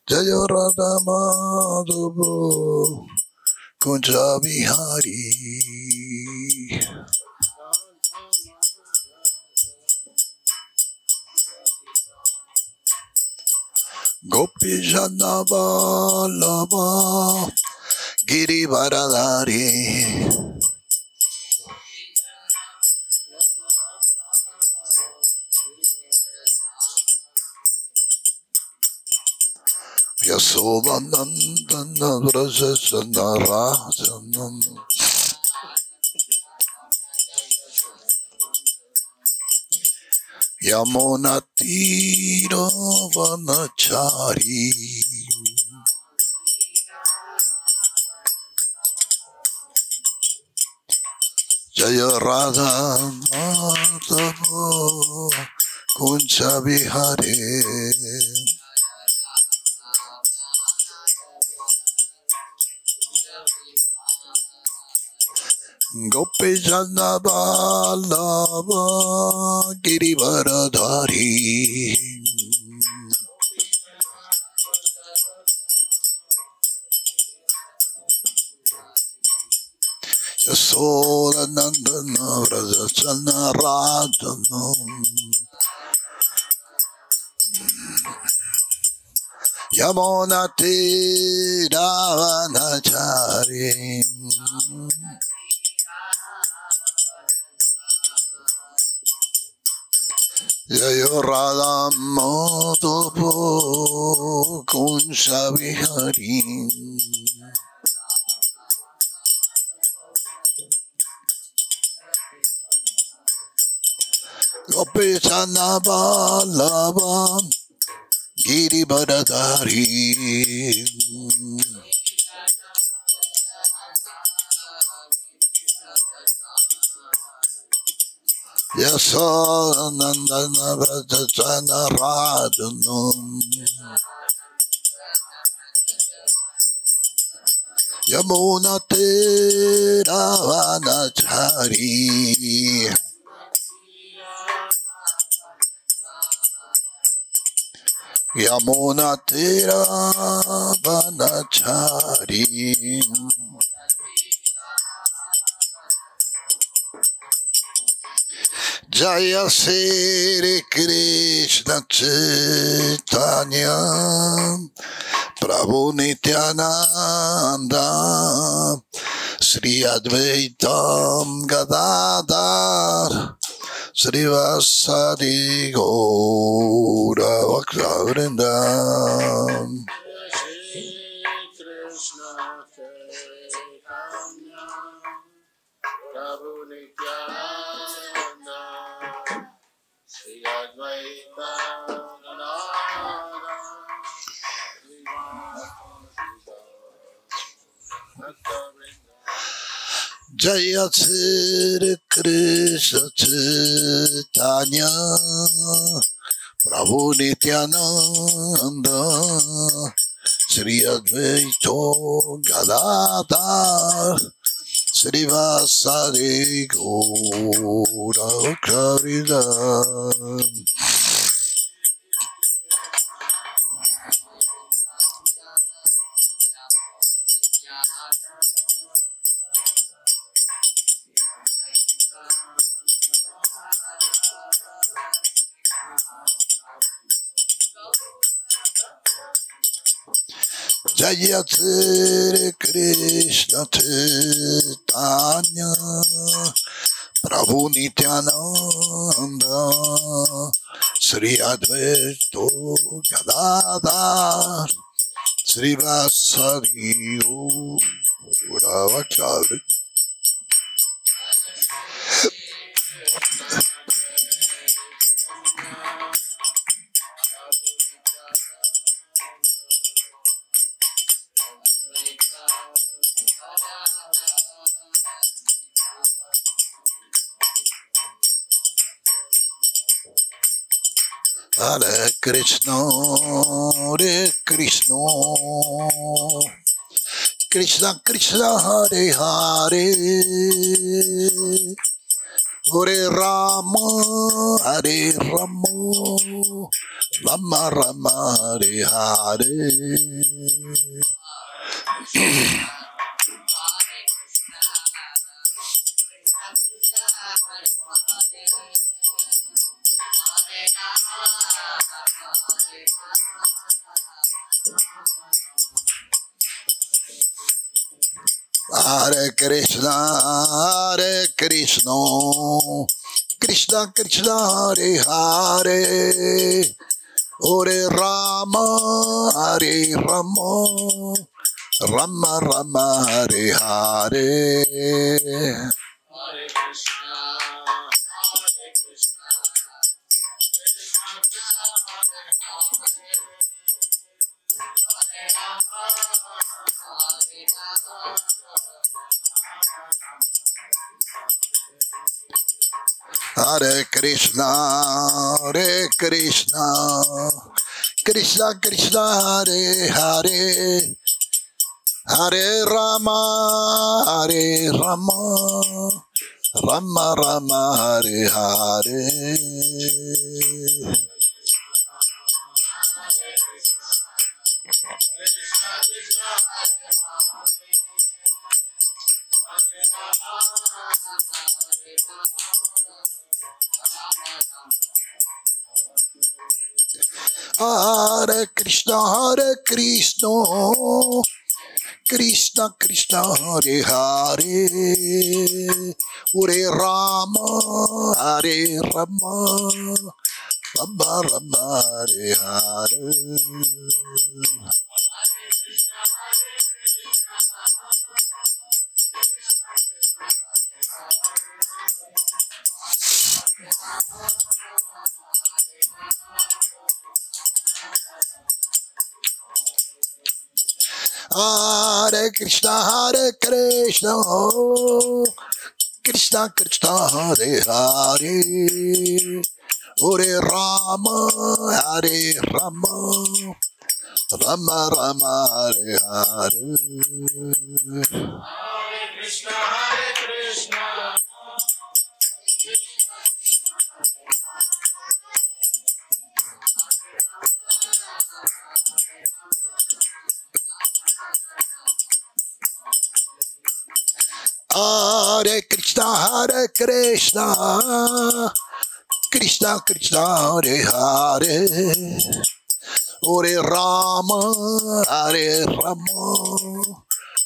Jaya Radha Madhava Kunja Bihari. Gopi Jana Vallabha Girivaradhari. Yasodhanandana Vrajasana Rajanam. Yamuna Tira Vanachari. Jaya Radha Madhava Kunja Bihari. Gopi Jana Vallabha Girivaradhari. Yasodhanandana Vrajasana Rajanam. Yamuna Tira Vanachari. Jaya Radha Madhava Kunja Bihari. Gopi Jana Vallabha Girivaradhari. Yasodhanandana Vrajasana Rajanam. Yamuna Tira Vanachari. Yamuna Tira Vanachari. Jaya Sri Krishna Chaitanya Prabhu Nityananda Sri Advaitam Gadadhar Srivasadi Gaura Bhakta-vrinda. Jaya Sri Krishna Chaitanya Prabhu Nityananda Sri Advaita Gadadhar Srivasadi Gaura Bhakta-vrinda. Jaya Sri Krishna Chaitanya Prabhu Nityananda Sri Advaita Gadadhar Srivasadi Gaura Bhakta-vrinda. Hare Krishna, Krishna Krishna, Hare Hare, Hare Rama, Hare Rama, Rama Rama, Hare Hare. Hare Krishna, Krishna Krishna, Hare Hare, Hare Rama, Hare Rama, Rama Rama, Hare Hare. Hare Krishna, Krishna Krishna, Hare Hare, Hare Rama, Hare Rama, Hare Krishna, Krishna Krishna, Hare Hare, Hare Rama, Hare Rama, Rama Rama, Hare Hare. Krishna Krishna, Hare Hare, Hare Rama, Hare Rama, Rama Rama. Hare Krishna, Krishna Krishna, Hare Hare, Hare Rama, Hare Rama, Rama Rama, Hare Hare. Hare Krishna, Krishna Krishna, Hare Hare, Hare Rama, Hare Rama, Rama Rama, Hare Hare. Hare Krishna, Krishna Hare Krishna, Krishna Krishna, Hare Hare, Hare Rama, Hare Rama,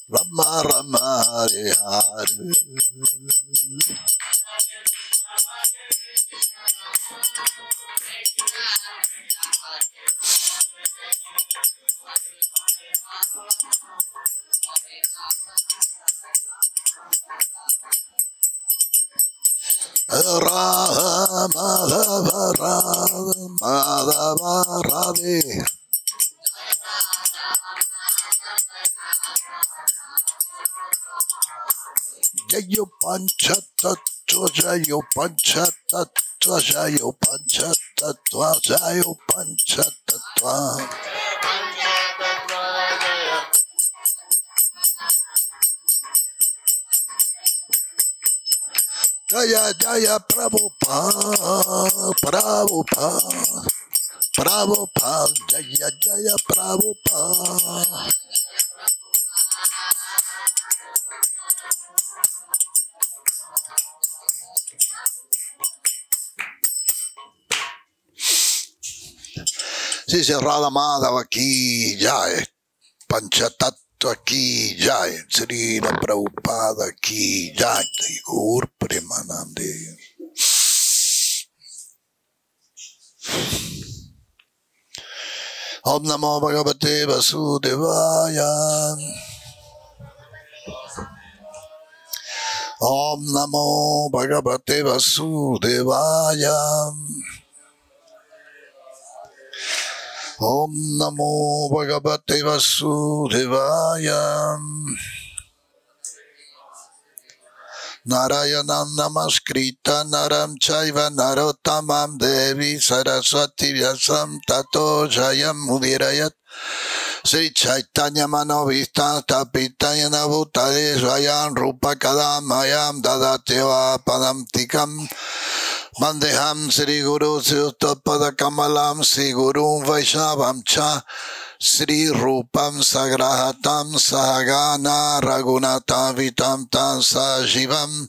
Rama Rama, Hare Hare. Rama Madhava Radhe. Jayo Panchatattva, Jayo Panchatattva, Jayo Panchatattva, Jayo Panchatattva. Jaya Jaya Prabhupada, Prabhupada, Jaya Jaya Prabhupada. Sí, se Radha Madhava ki jai, Panchatattva ki jai, Sri Prabhupada ki jai, Gaur Premanande. Om Namo Bhagavate Vasudevaya. Om Namo Bhagavate Vasudevaya. Om Namo Bhagavate Vasudevaya. Narayanam Namaskrita Naram Chaiva Narottamam Devi Saraswati Vyasam Tato Jayam Mudirayat Sri Chaitanya Manovista Tapitayana Bhutale Swayam Rupa Kadamayam Dadateva Padam Tikam Mandeham Sri Guru Sutapada Kamalam Sri Guru Vaishnavam Cha Sri Rupam Sagrahatam Sahagana Raghunata Vitam Tam Sajivam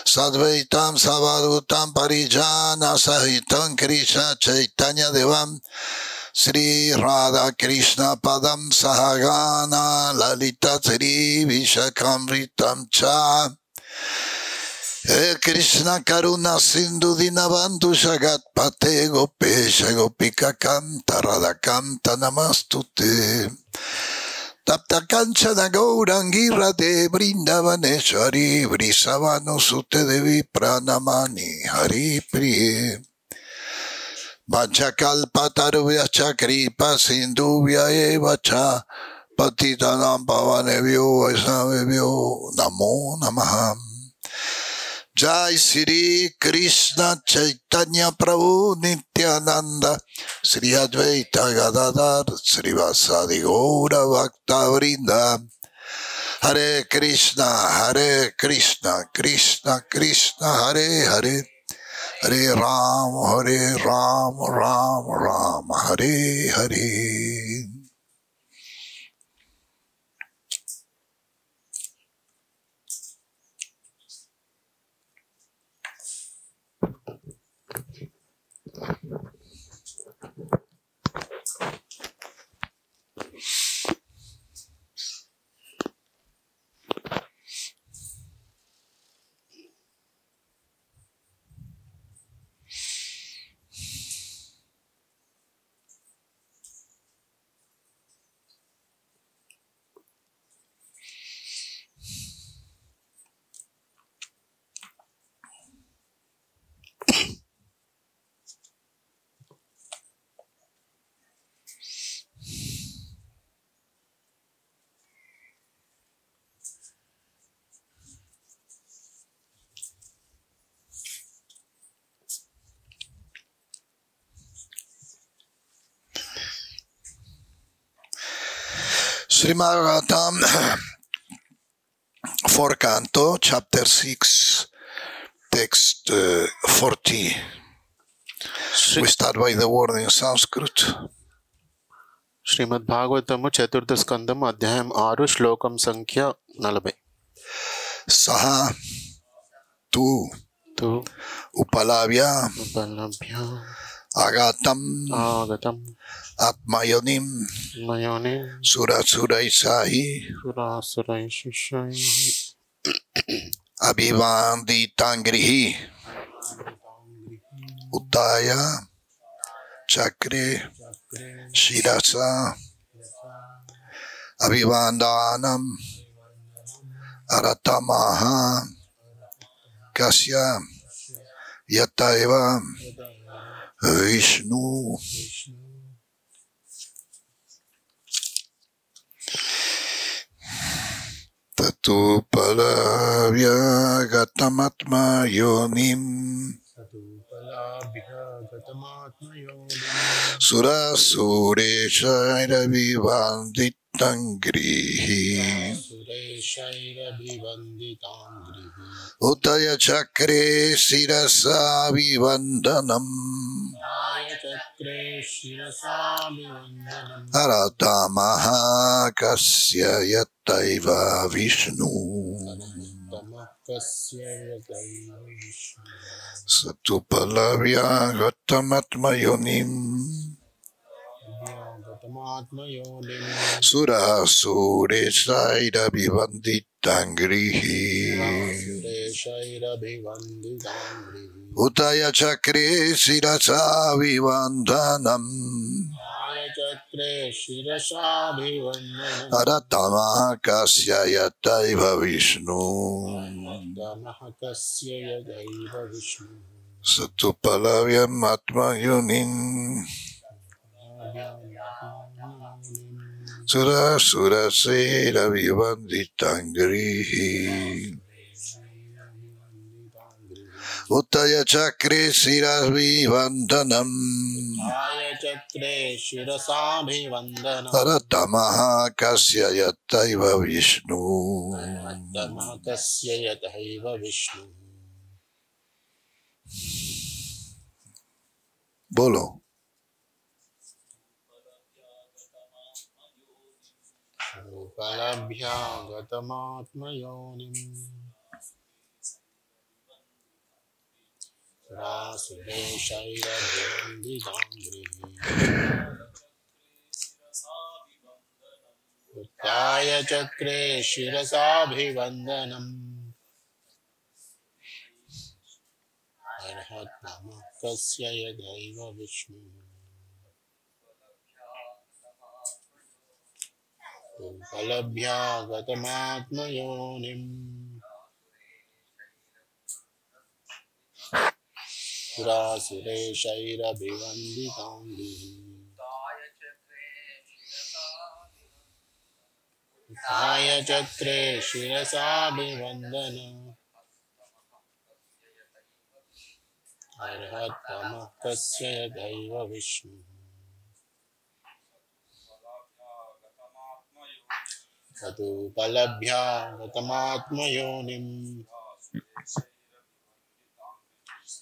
Sadvaitam Savadutam Parijana Sahitam Krishna Chaitanya Devam Sri Radha Krishna Padam Sahagana Lalita Sri Vishakamritam Cha Krishna Karuna Sindhu Dinabantu Shagat Pate Gopesha Gopika Kanta Radha Kanta Namastute Tapta Kanchana Gaurangira de Brindavaneshwari Vrisavano Sute Devi Pranamani Hari Priye Vachakalpatarvya Chakripa Sindhuvya Evacha Patitanam Pavanevyo Vaisnavevyo Namo Namaham Jai Sri Krishna Chaitanya Prabhu Nityananda Sri Advaita Gadadhar Sri Vasadi Gaura Bhakta Vrinda Hare Krishna Krishna Krishna Hare Hare Hare Ram Ram Hare Hare. Srimad Bhagavatam, 4th canto, chapter 6, text 40. We start by the word in Sanskrit. శ్రీమద్ భాగవతము చతుర్థ స్కందం అధ్యాయం 6 శ్లోకం సంఖ్య 40. Saha tu upalabhya agatam atmayonim surasuraisai abhivanditangrihi uttaya chakre shirasa abhivandanam aratamaha kasya yataiva Vishnu. Tatu palavya gatamatma yonim surasureshaira vivanditangrihi Uttaya chakre sirasa vivandanam Aratamaha kasya yataiva Vishnu Satupalavya gatamatmayonim Surasureshaira vivanditangrihi Uttaya chakre sirasa vivandanam Aratamaha kasya yataiva Vishnu Satupalavya atmayonim Surasera vivanditangrihi Uttaya chakre siras vivandanam Uttaya chakre shirasabhivandanam. Taratamaha kasya yataiva Vishnu. Tamakasya yathaiva Vishnu. Bolo. Upalabhya gatamatmayonim. Rasudeshayabhivandidangri. Uttaya chakre shirasabhivandanam. Arhat namakasya yadaiva Vishnu. Upalabhya gatamatmayonim. Rasudeshayabhivandidangri. Uttaya chakre shirasabhivandana. Arhat namakasya yadaiva Vishnu. Tadupalabhya gatamatmayonim.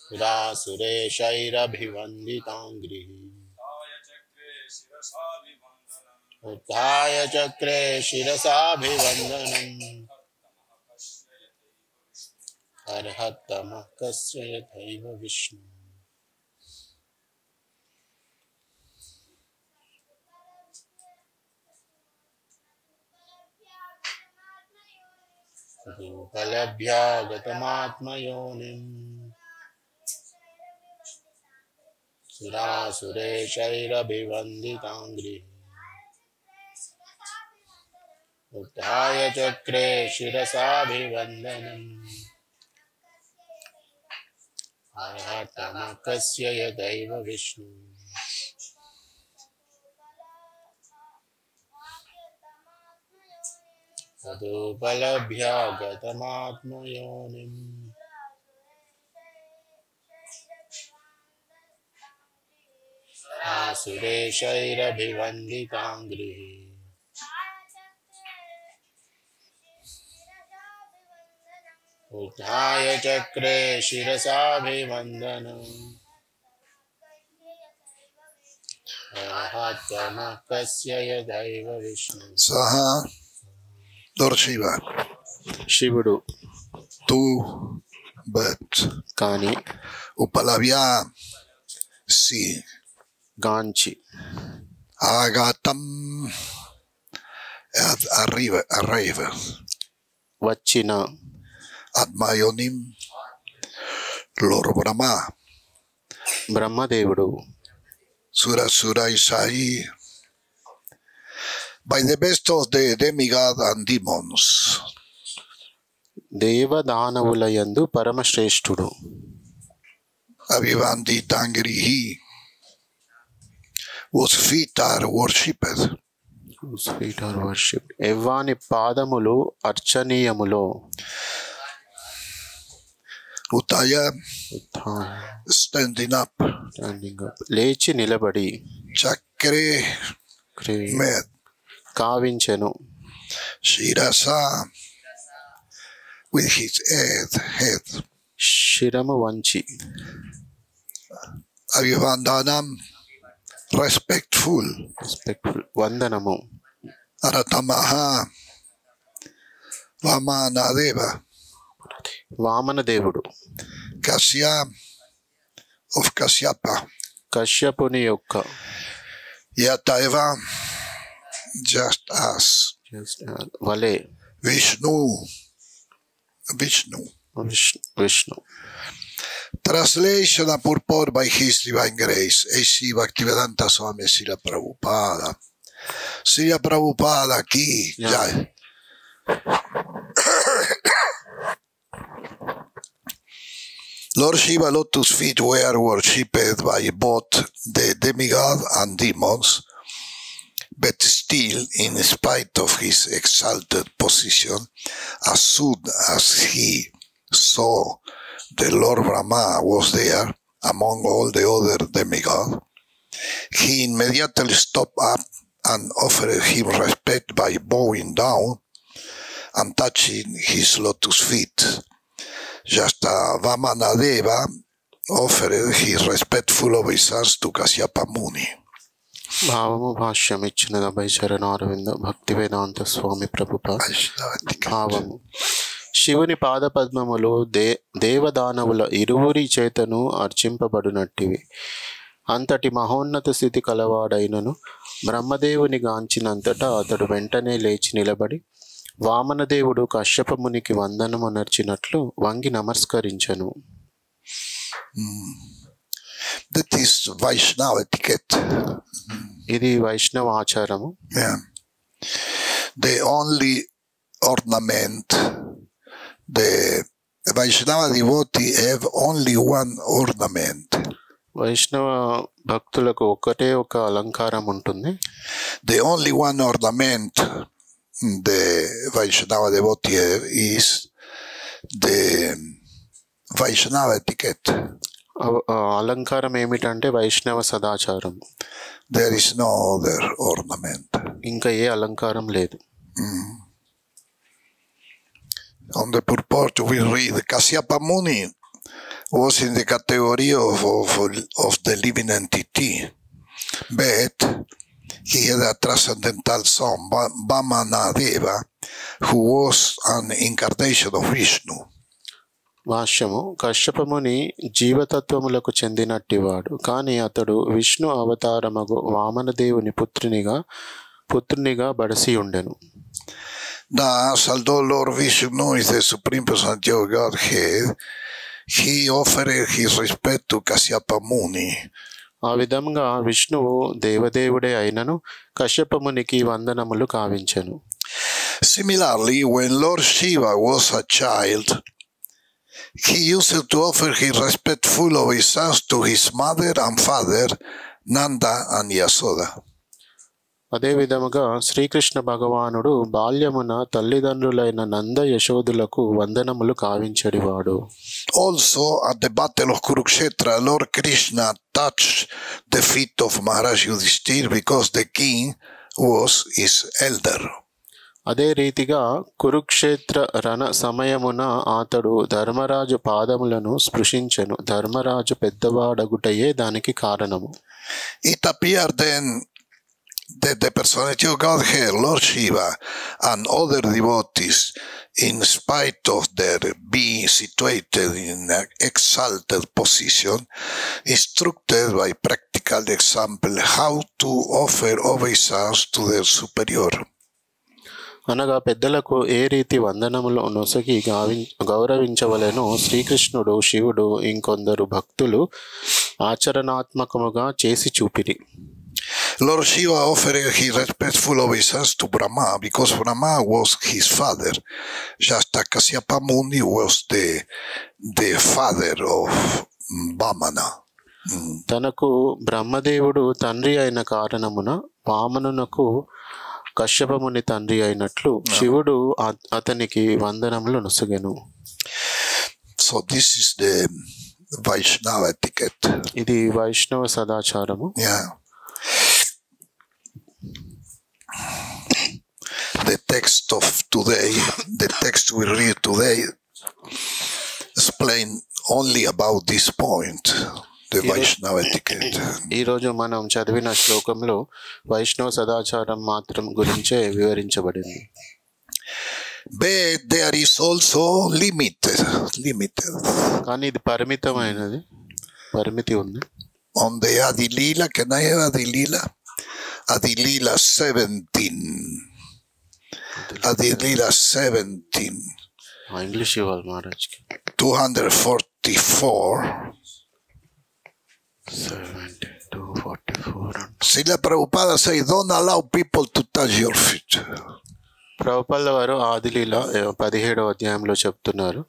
Sureshayirabhivanditangri. Uttaya chakre shirasabhivandanam. Arhat namakasya yadaiva Vishnu. Tadupalabhya gatamatmayonim. Sureshayirabhivanditangri. Uttaya chakre shirasabhivandanam. Arhat namakasya yadaiva Vishnu. Tadupalabhya gatamatmayonim. Sureshayirabhivanditangri. Uttaya chakre shirasabhivandanam. Arhat namakasya yadaiva Vishnu. Saha. Lord Shiva. Shivudu Tu but కానీ Upalabhya si గాంచి agatam arriva వచ్చిన Atmayonim Lord Brahma బ్రహ్మదేవుడు Sura Isai by the best of the demigod and demons దేవదానవులయందు పరమశ్రేష్ఠుడు Abhivanditangri he was feet are worshipped ఎవ్వాని పాదములు అర్చనీయములో Uttaya standing up లేచి నిలబడి Chakre med కావించెను Shirasa with his head శిరము వంచి Abhivandanam respectful వందనము Aratamaha Vamanadeva వామనదేవుడు Kasya of Kasyapa కశ్యపుని యొక్క Yataiva just as వలే Vishnu Vishnu Translation and purport by His Divine Grace A.C. Bhaktivedanta Swami Srila Prabhupada Srila Prabhupada ki jai. Lord Shiva lotus feet were worshipped by both the demigod and demons, but still, in spite of his exalted position, as soon as he saw the Lord Brahma was there among all the other demigods, he immediately stopped up and offered him respect by bowing down and touching his lotus feet. Just Vamanadeva offered his respectful obeisance to Kasyapa Muni. భావము భాష్యం ఇచ్చిన అభయచరణ అరవింద భక్తి వేదాంత స్వామి ప్రభుపాద. భావము: శివుని పాదపద్మములు దేవదానవుల ఇరువురి చేతను అర్చింపబడినట్టివి. అంతటి మహోన్నత స్థితి కలవాడైనను బ్రహ్మదేవుని గాంచినంతటా అతడు వెంటనే లేచి నిలబడి వామనదేవుడు కశ్యపమునికి వందనమునర్చినట్లు వంగి నమస్కరించెను. That is Vaishnava etiquette. ఇది వైష్ణవ ఆచారము. Yeah. The only ornament, the Vaishnava devotee have only one ornament. వైష్ణవ భక్తులకు ఒకటే ఒక అలంకారం ఉంటుంది. The only one ornament the Vaishnava devotee have is the Vaishnava etiquette. అలంకారం ఏమిటంటే వైష్ణవ సదాచారం. There is no other ornament. ఇంకా ఏ అలంకారం లేదు. On the purport we read Kasyapa Muni was in the category of the living entity, but he had a transcendental son, Vamanadeva, who was an incarnation of Vishnu. భాష్యము: కశ్యపముని జీవతత్వములకు చెందినట్టివాడు, కానీ అతడు విష్ణు అవతారమగు వామనదేవుని పుత్రునిగా బడసి ఉండెను. Thus, although Lord Vishnu is the supreme personality of Godhead, he offered his respect to Kasyapa Muni. ఆ విధంగా విష్ణువు దేవదేవుడే అయినను కశ్యపమునికి వందనములు కావించెను. Similarly, when Lord Shiva was a child, he used to offer his respectful obeisance to his mother and father, Nanda and Yasoda. అదే విధముగా శ్రీకృష్ణ భగవానుడు బాల్యమున తల్లిదండ్రులైన నంద యశోదులకు వందనములు కావించడివాడు. Also, at the battle of Kurukshetra, Lord Krishna touched the feet of Maharaj Yudhishthir because the king was his elder. అదే రీతిగా కురుక్షేత్ర రణ సమయమున అతడు ధర్మరాజు పాదములను స్పృశించెను. ధర్మరాజు పెద్దవాడగుటయే దానికి కారణము. It appeared then that the personality of Godhead, Lord Shiva, and other devotees, in spite of their being situated in an exalted position, instructed by practical example how to offer obeisance to their superior. అనగా పెద్దలకు ఏ రీతి వందనములు నొసగి గౌరవించవలెనో శ్రీకృష్ణుడు, శివుడు, ఇంకొందరు భక్తులు ఆచరణాత్మకముగా చేసి చూపిరి. Lord Shiva offered his respectful obeisance to Brahma because Brahma was his father, just as Kasyapa Muni was the father of Vamana. తనకు బ్రహ్మదేవుడు తండ్రి అయిన కారణమున వామనునకు కశ్యపముని తండ్రి అయినట్లు శివుడు అతనికి వందనములు నొసగెను. So this is the Vaishnava etiquette. ఇది వైష్ణవ సదాచారము. Yeah. The text we read today, explain only about this point, the Vaishnava etiquette. ఈరోజు మనం చదివిన శ్లోకంలో వైష్ణవ సదాచారం మాత్రం గురించే వివరించబడింది. But there is also limited. కానీ ఇది పరిమితమైనది, పరిమితి ఉంది. On the Adilila, can I have Adilila? Adilila 17. Adilila 17. English ఇవ్వాలి మహారాజ్కి. 244. 244. Srila Prabhupada says, don't allow people to touch your feet. Prabhupada వారు ఆదిలీల 17వ అధ్యాయంలో చెప్తున్నారు,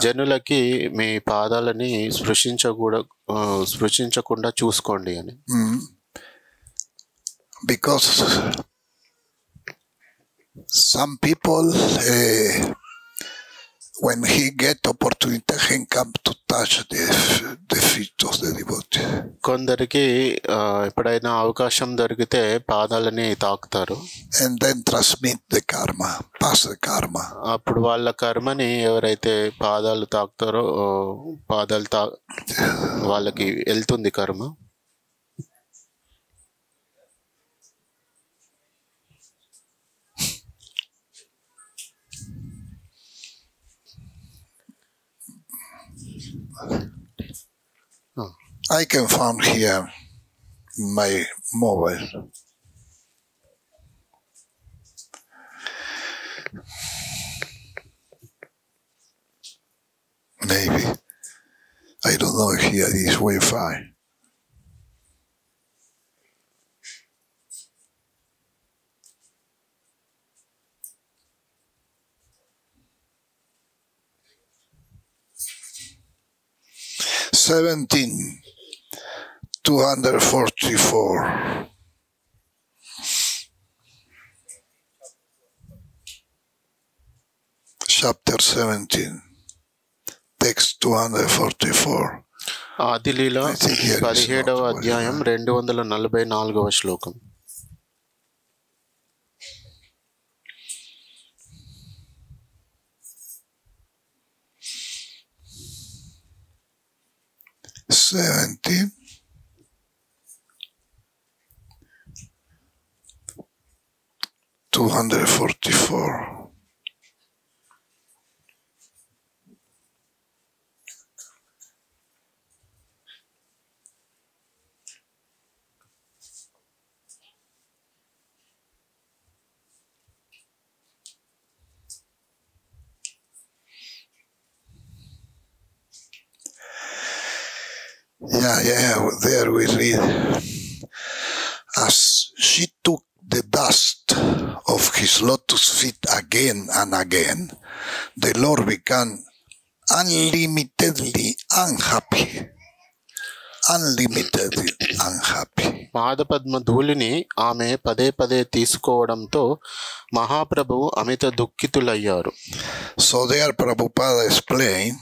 జనులకి మీ పాదాలని స్పృశించకుండా చూసుకోండి అని. Because some people, when he get opportunity, he come to touch the feet of the devotee. కొందరికి ఎప్పుడైనా అవకాశం దొరికితే పాదాలని తాకుతారు. and then transmit the karma, pass the karma. అప్పుడు వాళ్ళ కర్మని ఎవరైతే పాదాలు తాకుతారో వాళ్ళకి వెళ్తుంది కర్మ. I can find here my mobile. Maybe. I don't know if here is Wi-Fi. Seventeen. 244. Chapter 17. Text 244. Adileela 17వ అధ్యాయం 244వ శ్లోకం. Seventeen. 244. Yeah, there we read, as she took the dust of his lotus feet again and again, the Lord began unlimitedly unhappy. పాదపద్మ ధూళిని ఆమె పదే పదే తీసుకోవడంతో మహాప్రభువు అమిత దుఃఖితులయ్యారు. So there Prabhupada explained,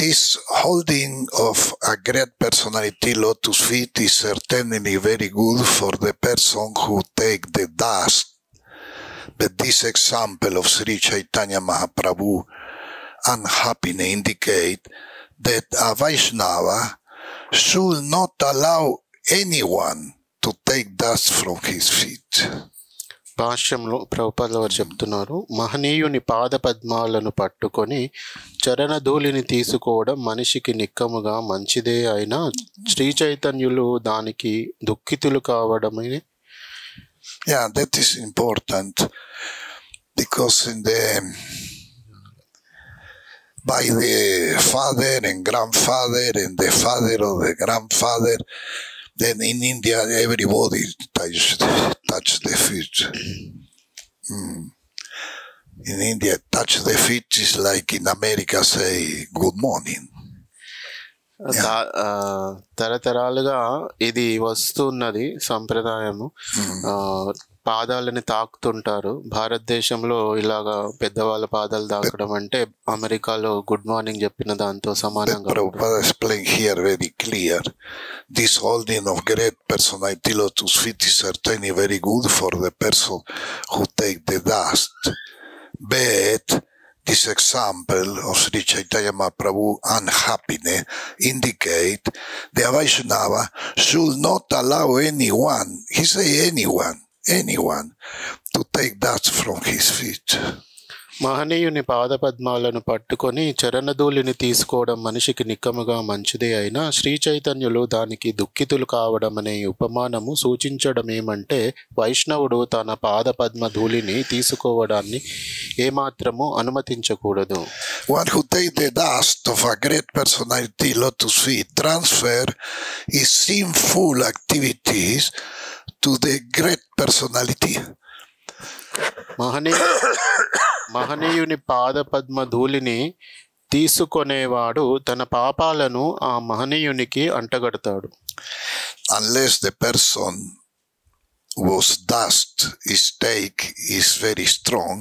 this holding of a great personality lotus feet is certainly very good for the person who take the dust. But this example of Sri Chaitanya Mahaprabhu unhappiness indicate that a Vaishnava should not allow anyone to take dust from his feet. భాష్యంలో ప్రభుపాద వారు చెప్తున్నారు, మహనీయుని పాద పద్మాలను పట్టుకొని చరణధూళిని తీసుకోవడం మనిషికి నిక్కముగా మంచిదే అయినా శ్రీ చైతన్యులు దానికి దుఃఖితులు కావడమే. Yeah, that is important because by the father and grandfather and the father of the grandfather, then in India everybody touch the feet. In India, touch the feet is like in America say good morning. తరతరాలుగా ఇది వస్తున్నది సంప్రదాయము. పాదాలని తాకుతుంటారు. భారతదేశంలో ఇలాగా పెద్దవాళ్ళ పాదాలు తాకడం అంటే అమెరికాలో గుడ్ మార్నింగ్ చెప్పిన దాంతో సమానంగా. Prabhupada explained here very clear, this holding of great personality lotus feet is certainly very good for the person who take the dust. But this example of Sri Chaitanya Mahaprabhu unhappiness indicate the Vaishnava should not allow anyone, he say anyone to take dust from his feet. మహనీయుని పాదపద్మాలను పట్టుకొని చరణధూళిని తీసుకోవడం మనిషికి నిక్కముగా మంచిదే అయినా శ్రీ చైతన్యులు దానికి దుఃఖితులు కావడం అనే ఉపమానము సూచించడం ఏమంటే వైష్ణవుడు తన పాదపద్మ ధూళిని తీసుకోవడాన్ని ఏమాత్రము అనుమతించకూడదు. One who take the dust of a great personality lotus feet transfer his sinful activities to the great personality. మహనీయుని పాదపద్మ ధూళిని తీసుకొనేవాడు తన పాపాలను ఆ మహనీయునికి అంటగడతాడు. Unless the person whose dust is take is very strong,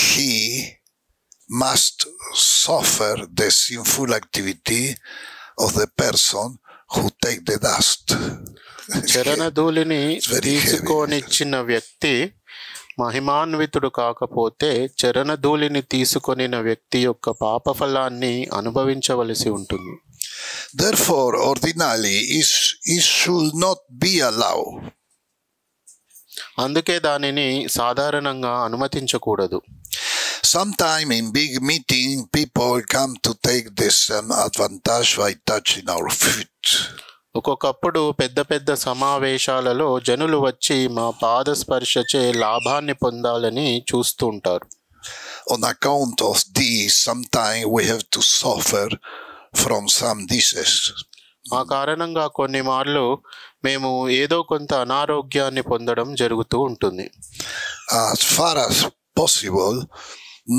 he must suffer the sinful activity of the person who take the dust. చరణధూళిని It's very తీసుకొనిచ్చిన వ్యక్తి మహిమాన్వితుడు కాకపోతే చరణధూళిని తీసుకొనిన వ్యక్తి యొక్క పాపఫలాన్ని అనుభవించవలసి ఉంటుంది. Therefore, ordinarily, it should not be allowed. అందుకే దానిని సాధారణంగా అనుమతించకూడదు. Sometime in big meeting, people come to take this advantage by touching our feet. ఒక్కొక్కప్పుడు పెద్ద పెద్ద సమావేశాలలో జనులు వచ్చి మా పాదస్పర్శచే లాభాన్ని పొందాలని చూస్తూ ఉంటారు. On account of this, sometimes we have to suffer from some disease. ఆ కారణంగా కొన్ని మార్లు మేము ఏదో కొంత అనారోగ్యాన్ని పొందడం జరుగుతూ ఉంటుంది. As far as possible,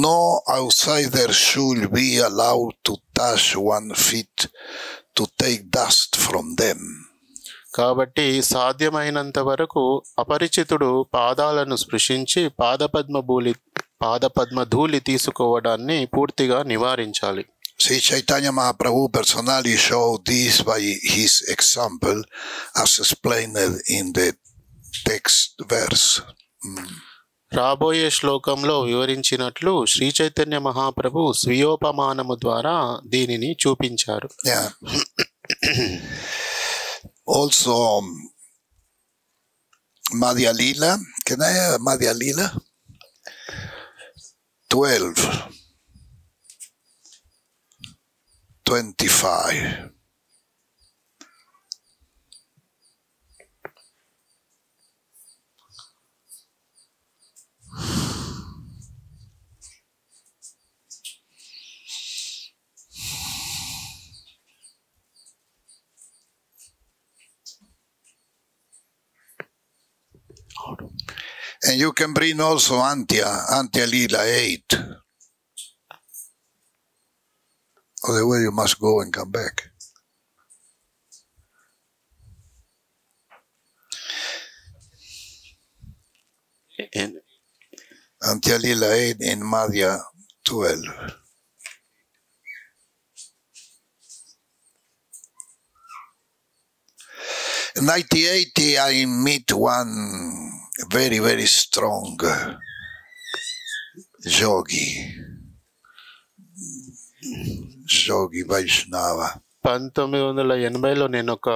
no outsider should be allowed to touch one feet to take dust from them. కాబట్టి సాధ్యమైనంత వరకు అపరిచితుడు పాదాలను స్పృశించి పాదపద్మ ధూళి తీసుకోవడాన్ని పూర్తిగా నివారించాలి. Sri Chaitanya Mahaprabhu personally showed this by his example as explained in the text verse. రాబోయే శ్లోకంలో వివరించినట్లు శ్రీ చైతన్య మహాప్రభు స్వీయోపమానము ద్వారా దీనిని చూపించారు. Yeah. Also, Madhya Lila, can I have Madhya Lila? 12:25. And you can bring also Antya Lila 8. Otherwise you must go and come back. Antya Lila 8 in Madhya 12. In 1980 I meet one very, very strong yogi Vaishnava. 1980లో నేను ఒక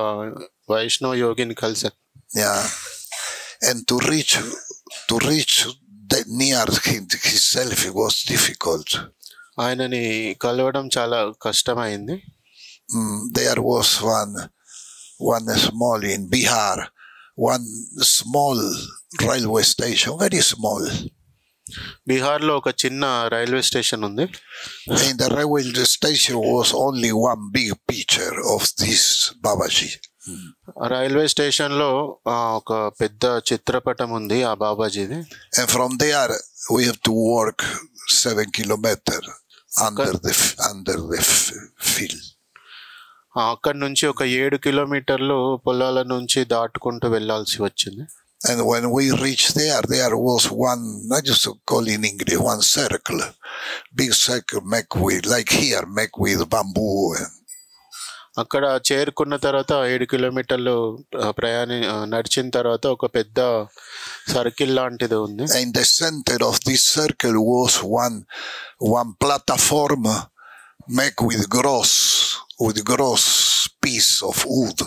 వైష్ణవ యోగిని కలిసాను. Yeah, and to reach near himself it was difficult. ఆయనని కలవడం చాలా కష్టమైంది. There was one small in Bihar, one small railway station, very small. బీహార్లో ఒక చిన్న రైల్వే స్టేషన్ ఉంది. In the railway station was only one big picture of this Babaji. Railway స్టేషన్లో ఒక పెద్ద చిత్రపటం ఉంది ఆ బాబాజీది. And from there we have to walk 7 kilometers under the field. అక్కడి నుంచి ఒక 7 కిలోమీటర్లు పొలాల నుంచి దాటుకుంటూ వెళ్లాల్సి వచ్చింది. And when we reached there was one, I used to call in English, one circle, big circle make with bamboo. అక్కడ చేరుకున్న తర్వాత 7 కిలోమీటర్లు నడిచిన తర్వాత ఒక పెద్ద సర్కిల్ లాంటిది ఉంది. In the center of this circle was one platform made with gross piece of wood.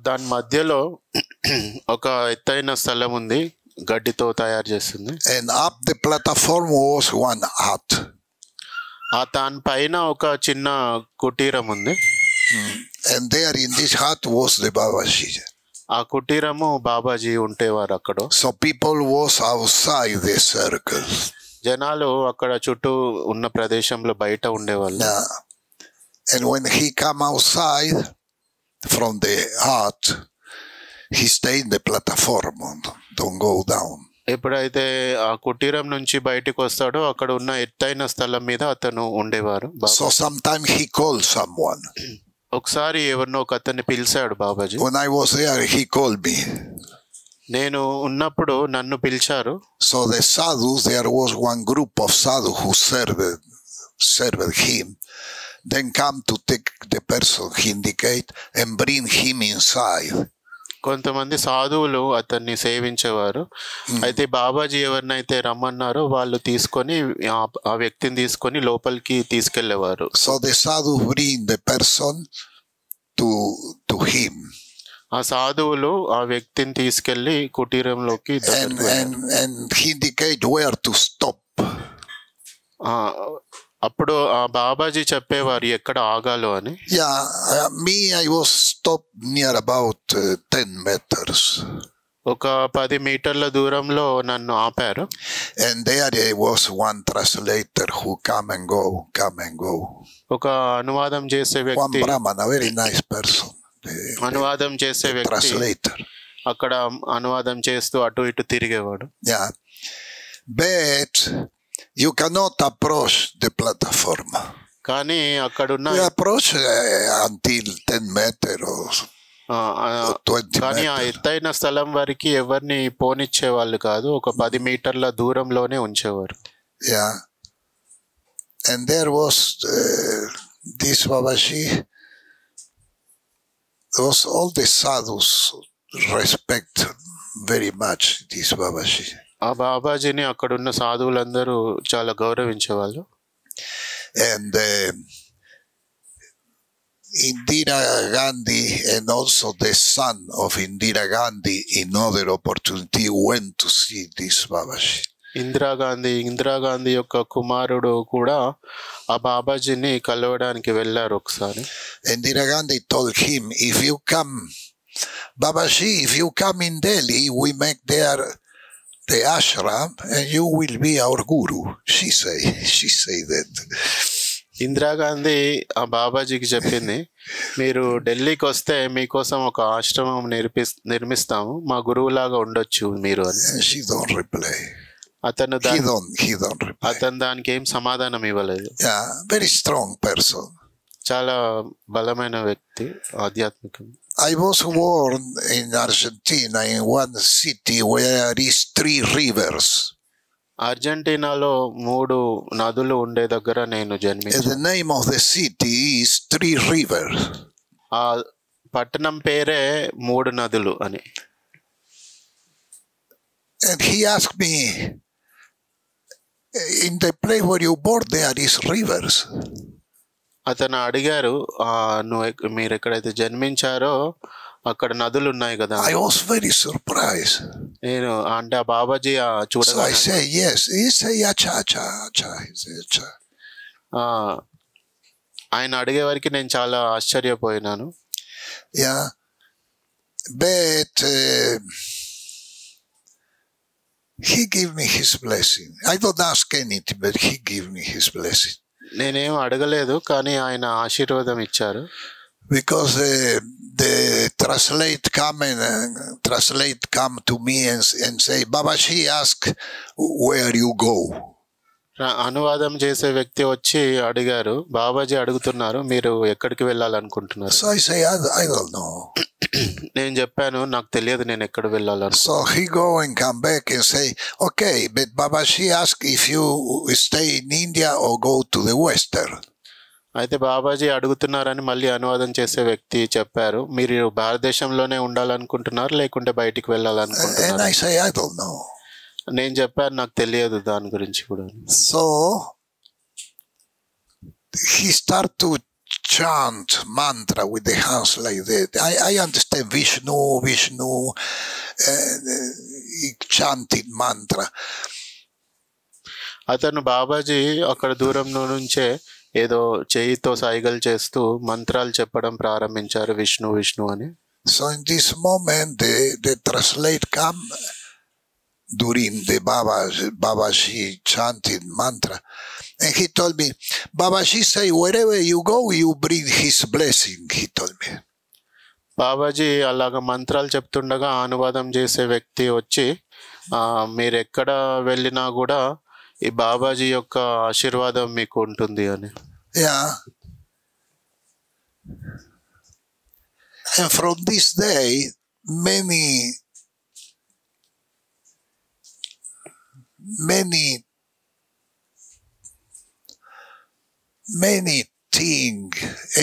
దాని మధ్యలో ఒక ఎత్తైన స్థలం ఉంది, గడ్డితో తయారు చేస్తుంది. And up the platform was one hut. దాని పైన ఒక చిన్న కుటీరం ఉంది. And there in this hut was the Babaji. ఆ కుటీరము బాబాజీ ఉండేవారు అక్కడ. So people was outside the circle. జనాలు అక్కడ చుట్టూ ఉన్న ప్రదేశంలో బయట ఉండేవాళ్ళు. Yeah. And when he come outside from the hut, he stay in the platform, don't go down. ఎప్పుడైతే ఆ కుటీరం నుంచి బయటకు వస్తాడో అక్కడ ఉన్న ఎత్తైన స్థలం మీద అతను ఉండేవారు. So sometimes he called someone. ఒకసారి ఎవరినో ఒక అతన్ని పిలిచాడు Babaji. When I was there, he called me. నేను ఉన్నప్పుడు నన్ను పిలిచారు. So the sadhus, there was one group of sadhus who served him. then come to take the person he indicate and bring him inside. కొంతమంది సాధువులు అతన్ని సేవించేవారు. అయితే బాబాజీ ఎవరినైతే రమ్మన్నారో వాళ్ళు తీసుకొని ఆ వ్యక్తిని తీసుకొని లోపలికి తీసుకెళ్లేవారు. So the sadhu bring the person to him. ఆ సాధువులు ఆ వ్యక్తిని తీసుకెళ్లి కుటీరంలోకి and he indicate where to stop. అప్పుడు ఆ బాబాజీ చెప్పేవారు ఎక్కడ ఆగాలో అని. I was stopped near about 10 meters. ఒక 10 మీటర్ల దూరంలో నన్ను ఆపారు. And there was one translator who come and go. ఒక అనువాదం చేసే వ్యక్తి, one Brahmana, very nice person. అనువాదం చేసే వ్యక్తి translator. అక్కడ అనువాదం చేస్తూ అటు ఇటు తిరిగేవాడు. But you cannot approach the platform. కానీ అక్కడున్న you approach until 10 meters or 20 కానీ ఆ ఎత్తైన స్థలం వరకు ఎవరిని పోనిచ్చేవాళ్ళు కాదు. ఒక 10 మీటర్ల దూరంలోనే ఉంచేవారు. And there was this Babaji. Was all the sadhus respect very much this Babaji. ఆ బాబాజీని అక్కడున్న సాధువులందరూ చాలా గౌరవించేవాళ్ళు. And Indira Gandhi and also the son of Indira Gandhi in other opportunity went to see this Babaji. Indira Gandhi యొక్క కుమారుడు కూడా ఆ బాబాజీని కలవడానికి వెళ్ళారు ఒకసారి. Indira Gandhi told him, if you come, Babaji, if you come in Delhi, we make there the ashram and you will be our guru. She say that. Indira Gandhi ఆ బాబాజీకి చెప్పింది, మీరు ఢిల్లీకి వస్తే మీకోసం ఒక ఆశ్రమం నిర్మిస్తాము, మా గురువులాగా ఉండొచ్చు మీరు అని. She don't reply. అతను దానికి ఏం సమాధానం ఇవ్వలేదు. Very strong person. చాలా బలమైన వ్యక్తి ఆధ్యాత్మికం. I was born in Argentina in one city where there is 3 rivers. అర్జెంటీనాలో 3 నదులు ఉండే దగ్గర నేను జన్మించాను. The name of the city is 3 rivers. ఆ పట్టణం పేరే 3 నదులు అని. And he asked me, in the place where you born there is rivers. అతను అడిగారు, మీరు ఎక్కడైతే జన్మించారో అక్కడ నదులు ఉన్నాయి కదా. I was very surprised. నేను అంటే ఆ బాబాజీ చూడగా I say yes. He say acha. ఆయన అడిగే వరకు నేను చాలా ఆశ్చర్యపోయినాను. But he gave me his blessing. I don't ask anything, but he gave me his blessing. నేనేం అడగలేదు, కానీ ఆయన ఆశీర్వాదం ఇచ్చారు. Because the translate come to me and say, Babaji ask where you go. అనువాదం చేసే వ్యక్తి వచ్చి అడిగారు, బాబాజీ అడుగుతున్నారు మీరు ఎక్కడికి వెళ్ళాలనుకుంటున్నారు. So I say I don't know. నేను చెప్పాను నాకు తెలియదు నేను ఎక్కడ వెళ్ళాలను. So he go and come back and say, okay, but Babaji ask if you stay in India or go to the Western. అయితే బాబాజీ అడుగుతున్నారని మళ్ళీ అనువాదం చేసే వ్యక్తి చెప్పారు, మీరు భారతదేశంలోనే ఉండాలనుకుంటున్నారు లేకుంటే బయటికి వెళ్ళాలనుకుంటున్నారు. And I say I don't know. నేను చెప్పాను నాకు తెలియదు దాని గురించి కూడా. So he start to chant mantra with the hands like that. I understand Vishnu. He chanted mantra. అతను బాబాజీ అక్కడ దూరంలో నుంచే ఏదో చేయితో సైగలు చేస్తూ మంత్రాలు చెప్పడం ప్రారంభించారు, విష్ణు అని. So in this moment the translate come during the Babaji chanted mantra, and he told me, Babaji say wherever you go you bring his blessing. He told me. Babaji అలాగ మంత్రాలు చెప్తుండగా అనువాదం చేసే వ్యక్తి వచ్చి, మీరు ఎక్కడ వెళ్ళినా కూడా ఈ బాబాజీ యొక్క ఆశీర్వాదం మీకు ఉంటుంది అని. And from this day many thing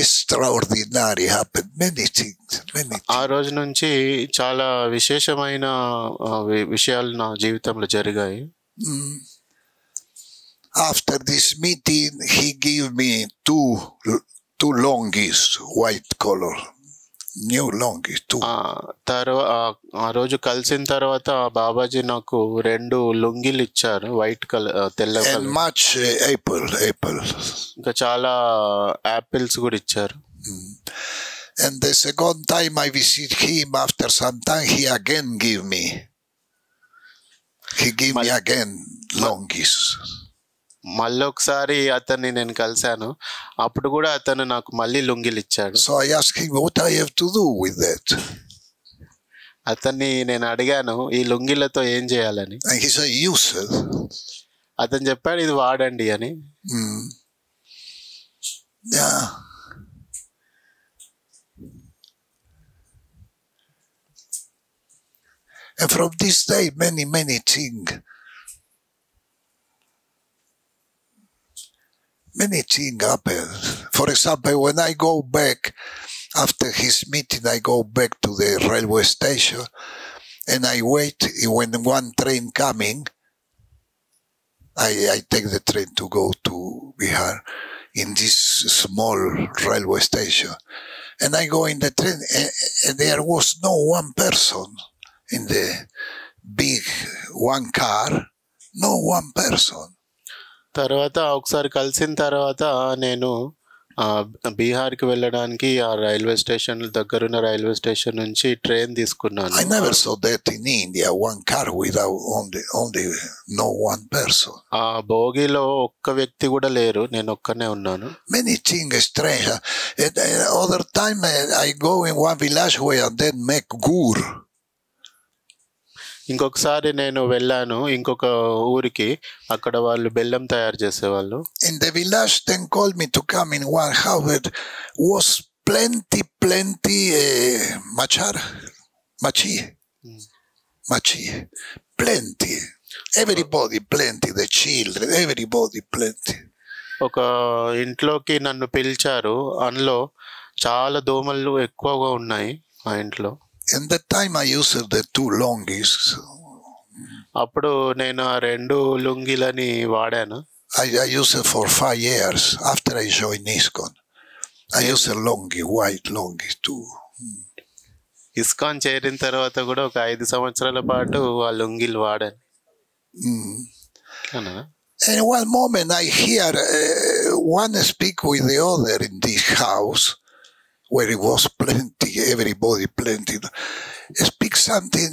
extraordinary happened. Many things. ఆ రోజు నుంచి చాలా విశేషమైన విషయాలు నా జీవితంలో జరిగాయి. After this meeting, he gave me two longies, white color. New longies, two. ఆ రోజు కలిసిన తర్వాత బాబాజీ నాకు 2 లుంగీలు ఇచ్చారు, వైట్ కలర్, తెల్ల And కలర్. much apple. ఇంకా చాలా యాపిల్స్ కూడా ఇచ్చారు. And the second time I visit him, after some time, he again gave me. He gave me again longies. మళ్ళీ ఒకసారి అతన్ని నేను కలిశాను, అప్పుడు కూడా అతను నాకు మళ్ళీ లుంగిలు ఇచ్చాడు. So I asked him, what I have to do with that? అతన్ని నేను అడిగాను ఈ లుంగిలతో ఏం చేయాలని. And he said, use it. అతను చెప్పాడు ఇది వాడండి అని. Yeah. And from this day, many things. Many things happen. For example, when I go back, after his meeting, I go back to the railway station and I wait. When one train coming, I take the train to go to Bihar in this small railway station. And I go in the train and there was no one person in the big one car, no one person. తర్వాత ఒకసారి కలిసిన తర్వాత నేను బీహార్కి వెళ్ళడానికి ఆ railway station దగ్గరున్న railway station నుంచి train తీసుకున్నాను. I never saw that in India, one car without only no one person. ఆ బోగిలో ఒక్క వ్యక్తి కూడా లేరు, నేను ఒక్కనే ఉన్నాను. Many things strange. Other time I go in one village where and then make gur. ఇంకొకసారి నేను వెళ్ళాను ఇంకొక ఊరికి, అక్కడ వాళ్ళు బెల్లం తయారు చేసేవాళ్ళు. In the village then called me to come in one house that was plenty machi, plenty. Everybody plenty, the children, everybody plenty. ఒక ఇంట్లోకి నన్ను పిలిచారు, అందులో చాలా దోమలు ఎక్కువగా ఉన్నాయి ఆ ఇంట్లో. And that time I used the 2 longies. అప్పుడు నేను ఆ 2 లుంగీలని వాడాను. I used it for 5 years after I joined ISKCON. I used a longie, white longies too. ISKCON చేరిన తర్వాత కూడా ఒక 5 సంవత్సరాల పాటు ఆ లుంగీలు వాడాను. And one moment I hear one speak with the other in this house, where it was plenty, everybody plenty. Speak something,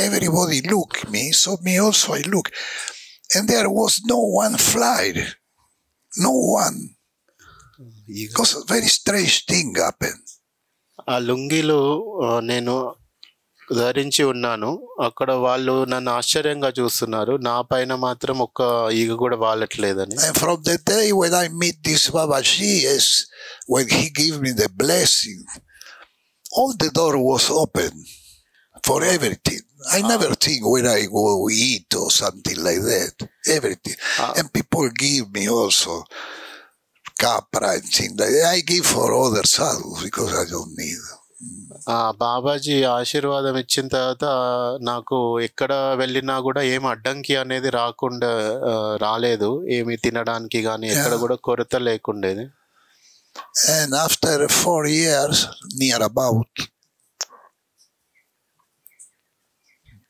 everybody look me, so me also I look. And there was no one flight. No one. Because a very strange thing happened. ఆ లుంగీలు నేను ధరించి ఉన్నాను, అక్కడ వాళ్ళు నన్ను ఆశ్చర్యంగా చూస్తున్నారు, నా పైన మాత్రం ఒక్క ఈగ కూడా వాలట్లేదని. And from the day when I meet this Babaji, when he gave me the blessing, all the door was open for everything. I never think when I go eat or something like that. Everything. And people give me also kapra and things like that. I give for other sadhus because I don't need them. Babaji ఆశీర్వాదం ఇచ్చిన తర్వాత నాకు ఎక్కడ వెళ్ళినా కూడా ఏం అడ్డంకి అనేది రాలేదు, ఏమి తినడానికి కానీ ఎక్కడ కూడా కొరత లేకుండేది. And after 4 years, near about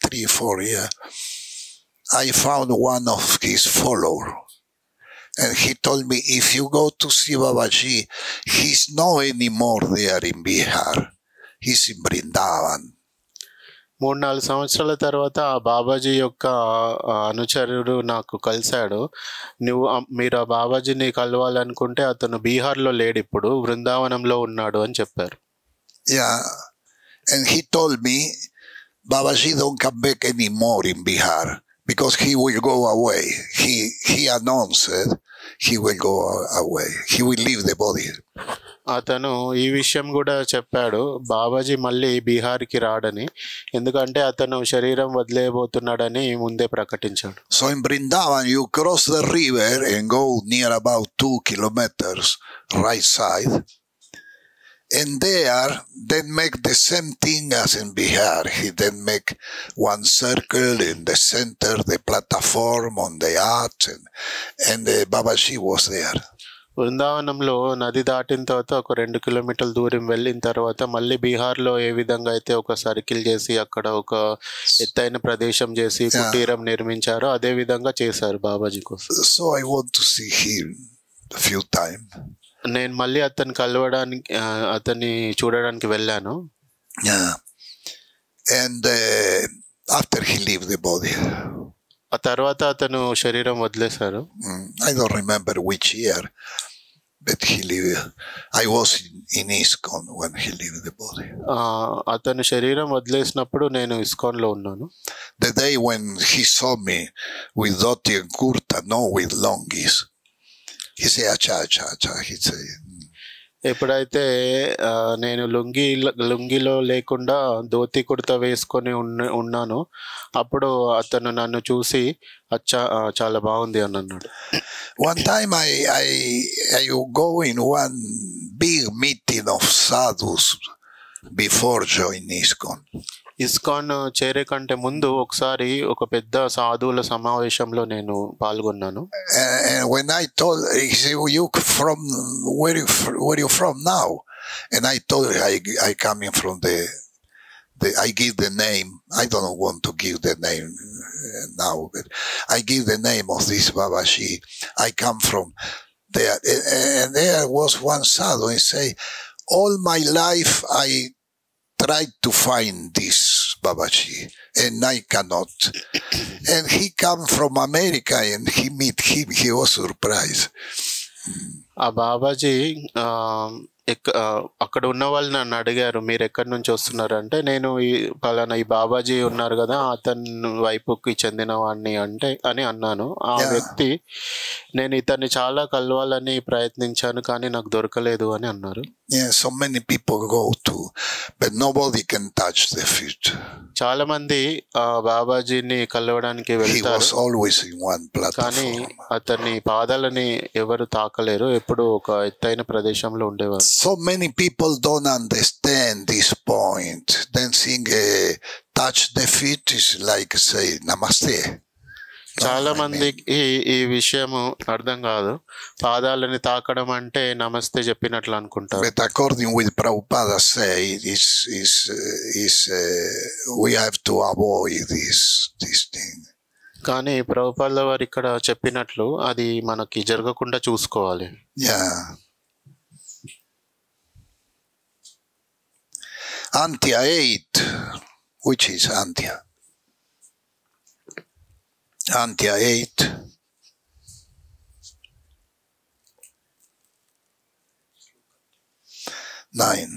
3-4 years, I found one of his followers. And he told me, if you go to see Babaji, he's not anymore there in Bihar. He's in Vrindavan. 3-4 సంవత్సరాల తర్వాత ఆ బాబాజీ యొక్క అనుచరుడు నాకు కలిశాడు. మీరు ఆ బాబాజీని కలవాలనుకుంటే అతను బీహార్లో లేడు, ఇప్పుడు బృందావనంలో ఉన్నాడు అని చెప్పారు. Yeah, and he told me, Babaji don't come back anymore in Bihar because he will go away. He announced he will go away. He will leave the body. అతను ఈ విషయం కూడా చెప్పాడు, బాబాజీ మళ్ళీ బీహార్కి రాడని, ఎందుకంటే అతను శరీరం వదిలేయబోతున్నాడని ముందే ప్రకటించాడు. So in Vrindavan, you cross the river and go near about 2 kilometers right side. And there, then make the same thing as in Bihar. He then make one circle in the center, the platform on the arch, and the Babaji was there. బృందావనంలో నది దాటిన తర్వాత ఒక 2 కిలోమీటర్ల దూరం వెళ్ళిన తర్వాత మళ్ళీ బీహార్లో ఏ విధంగా అయితే ఒక సర్కిల్ చేసి అక్కడ ఒక ఎత్తైన ప్రదేశం చేసి కుటీరం నిర్మించారో అదే విధంగా చేశారు బాబాజీ కోసం. So I want to see him a few times. నేను మళ్ళీ అతన్ని కలవడానికి, అతన్ని చూడడానికి వెళ్ళాను. And after he leave the body. ఆ తర్వాత అతను శరీరం వదిలేశారు. I don't remember which year, but he leave. I was in ISKCON when he leave the body. అతను శరీరం వదిలేసినప్పుడు నేను ఇస్కాన్ లో ఉన్నాను. The day when he saw me with dhoti and kurta, no with longis, he said, "Acha." He said. ఎప్పుడైతే నేను లుంగిలో లేకుండా ధోతి కుర్తా వేసుకొని ఉన్నాను, అప్పుడు అతను నన్ను చూసి అచ్చా చాలా బాగుంది అని అన్నాడు. One time I go in one big meeting of sadhus before joining ISKCON. ISKCON చేరే కంటే ముందు ఒకసారి ఒక పెద్ద సాధువుల సమావేశంలో నేను పాల్గొన్నాను. And when I told, he said, "You from where you from now?" And I told I coming from the I give the name. I don't want to give the name now, but I give the name of this Babaji. I come from there, and there was one sadhu. He say, "All my life I tried to find this Babaji, and I cannot." And he come from America, and he meet him. He was surprised. ఆ బాబాజీ అక్కడ ఉన్న వాళ్ళు నన్ను అడిగారు, మీరు ఎక్కడి నుంచి వస్తున్నారు అంటే, నేను పలానా ఈ బాబాజీ ఉన్నారు కదా అతని వైపుకి చెందిన వాడిని అని అన్నాను. ఆ వ్యక్తి, నేను ఇతన్ని చాలా కలవాలని ప్రయత్నించాను కానీ నాకు దొరకలేదు అని అన్నారు. So many people go to, but nobody can touch the feet. చాలా మంది బాబాజీని కలవడానికి వెళ్తారు. He was always in one platform. కానీ అతని పాదాలని ఎవరు తాకలేరు, ఎప్పుడు ఒక ఎత్తైన ప్రదేశంలో ఉండేవారు. So many people don't understand this point. Then think touch the feet is like say namaste. చాలా మందికి ఈ విషయము అర్థం కాదు. పాదాలని తాకడం అంటే నమస్తే చెప్పినట్లు అనుకుంటారు. But according with Prabhupada say we have to avoid this thing. కానీ ప్రభుపాద వారు ఇక్కడ చెప్పినట్లు అది మనకి జరగకుండా చూసుకోవాలి. Antya 8, which is Antya? Antya 8. Nine.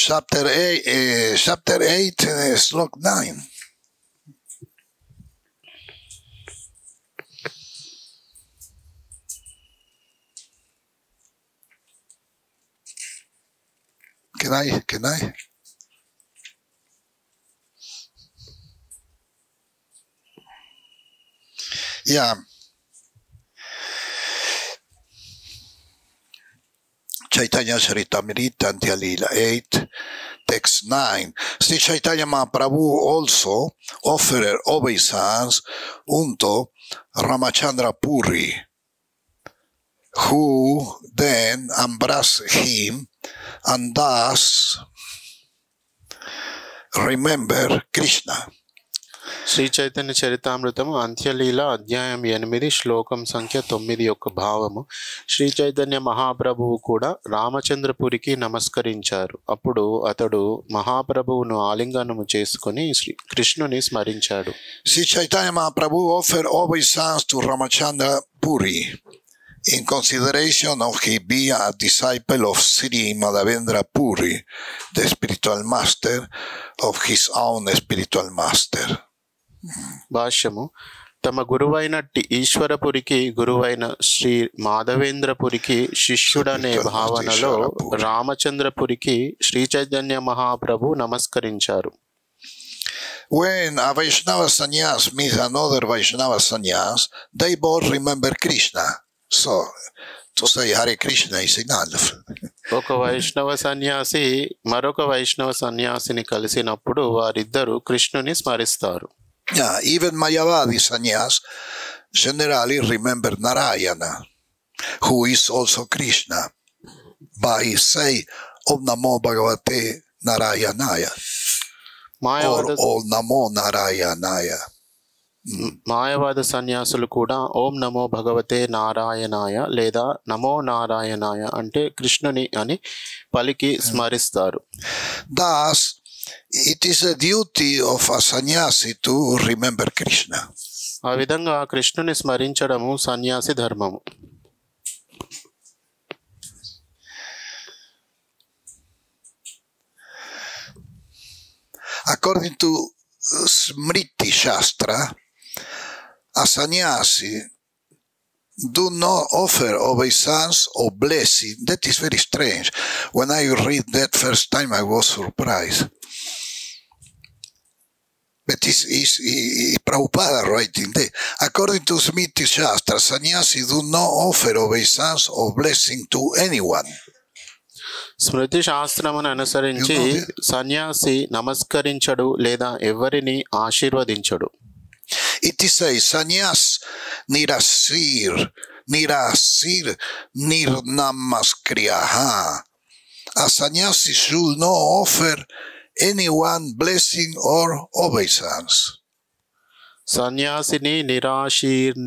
Chapter 8, slok 9. Can I? Yeah. Chaitanya Charitamrita Antya Lila 8, text 9. Sri Chaitanya Mahaprabhu also offered obeisance unto Ramachandra Puri, who then embraced him and thus remember Krishna. Shri Chaitanya చరితామృతం అంత్యలీల అధ్యాయం 8 శ్లోకం సంఖ్య 9 యొక్క భావము. శ్రీ చైతన్య మహాప్రభువు కూడా రామచంద్రపురికి నమస్కరించారు. అప్పుడు అతడు మహాప్రభువును ఆలింగనము చేసుకుని కృష్ణుని స్మరించాడు. Sri Chaitanya Mahaprabhu offered obeisance to Ramachandra Puri in consideration of he being a disciple of Sri Madhavendra Puri, the spiritual master of his own spiritual master. భాష్యము. తమ గురువైనట్టి ఈశ్వరపురికి గురువైన శ్రీ మాధవేంద్రపురికి శిష్యుడనే భావనలో రామచంద్రపురికి Shri Chaitanya Mahaprabhu నమస్కరించారు. When a Vaishnava sannyas meets another Vaishnava sannyas, they both remember Krishna. So, to say Hare Krishna is enough. ఒక వైష్ణవ సన్యాసి మరొక వైష్ణవ సన్యాసిని కలిసినప్పుడు వారిద్దరూ కృష్ణుని స్మరిస్తారు. Yeah, even Mayavadi sannyas generally remember Narayana, who is also Krishna, by say Om Namo Bhagavate Narayanaya or Om Namo Narayanaya. మాయవాద సన్యాసులు కూడా ఓం నమో భగవతే నారాయణాయ లేదా నమో నారాయణాయ అంటే కృష్ణుని అని పలికి స్మరిస్తారు. Thus, it is a duty of a sannyasi to remember Krishna. ఆ విధంగా కృష్ణుని స్మరించడము సన్యాసి ధర్మము. According to Smriti Shastra, a sannyasi do not offer obeisance or blessing. That is very strange. When I read that first time, I was surprised. But it's Prabhupada writing there. According to Smriti Shastra, sannyasi do not offer obeisance or blessing to anyone. స్మృతి శాస్త్రమును అనుసరించి సన్యాసి నమస్కరించడు లేదా ఎవరిని ఆశీర్వదించడు. It is a sannyas nirasir nirnamaskriyaha. A sannyasi should not offer anyone blessing or obeisance. సన్యాసిని నిరాశీర్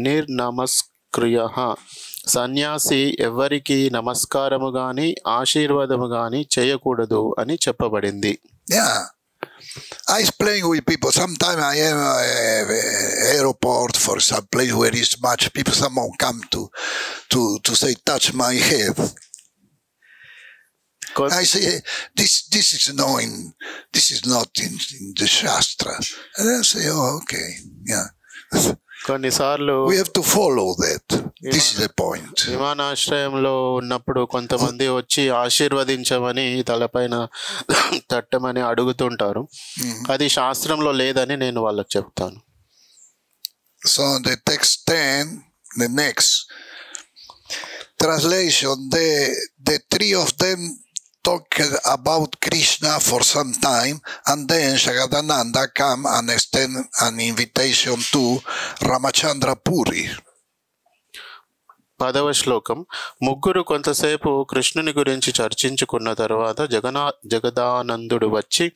నిర్నమస్క్రియః. సన్యాసి ఎవరికి నమస్కారము గాని ఆశీర్వాదము గాని చేయకూడదు అని చెప్పబడింది. Yeah. I explain with people. Sometimes I am at airport for some place where is much people. Someone come to say touch my head. I say this is not in the Shastra. And I say, oh, okay, yeah. కొన్నిసార్లు We have to follow that. This is the point. విమానాశ్రయంలో ఉన్నప్పుడు కొంతమంది వచ్చి ఆశీర్వదించమని తలపైన తట్టమని అడుగుతుంటారు. అది శాస్త్రంలో లేదని నేను వాళ్ళకి చెప్తాను. So the text 10, the next translation, the three of them talked about Krishna for some time, and then Jagadananda came and extended an invitation to Ramachandra Puri. 10వ శ్లోకం. ముగ్గురు కొంతసేపు కృష్ణుని గురించి చర్చించుకున్న తర్వాత జగదానందుడు వచ్చి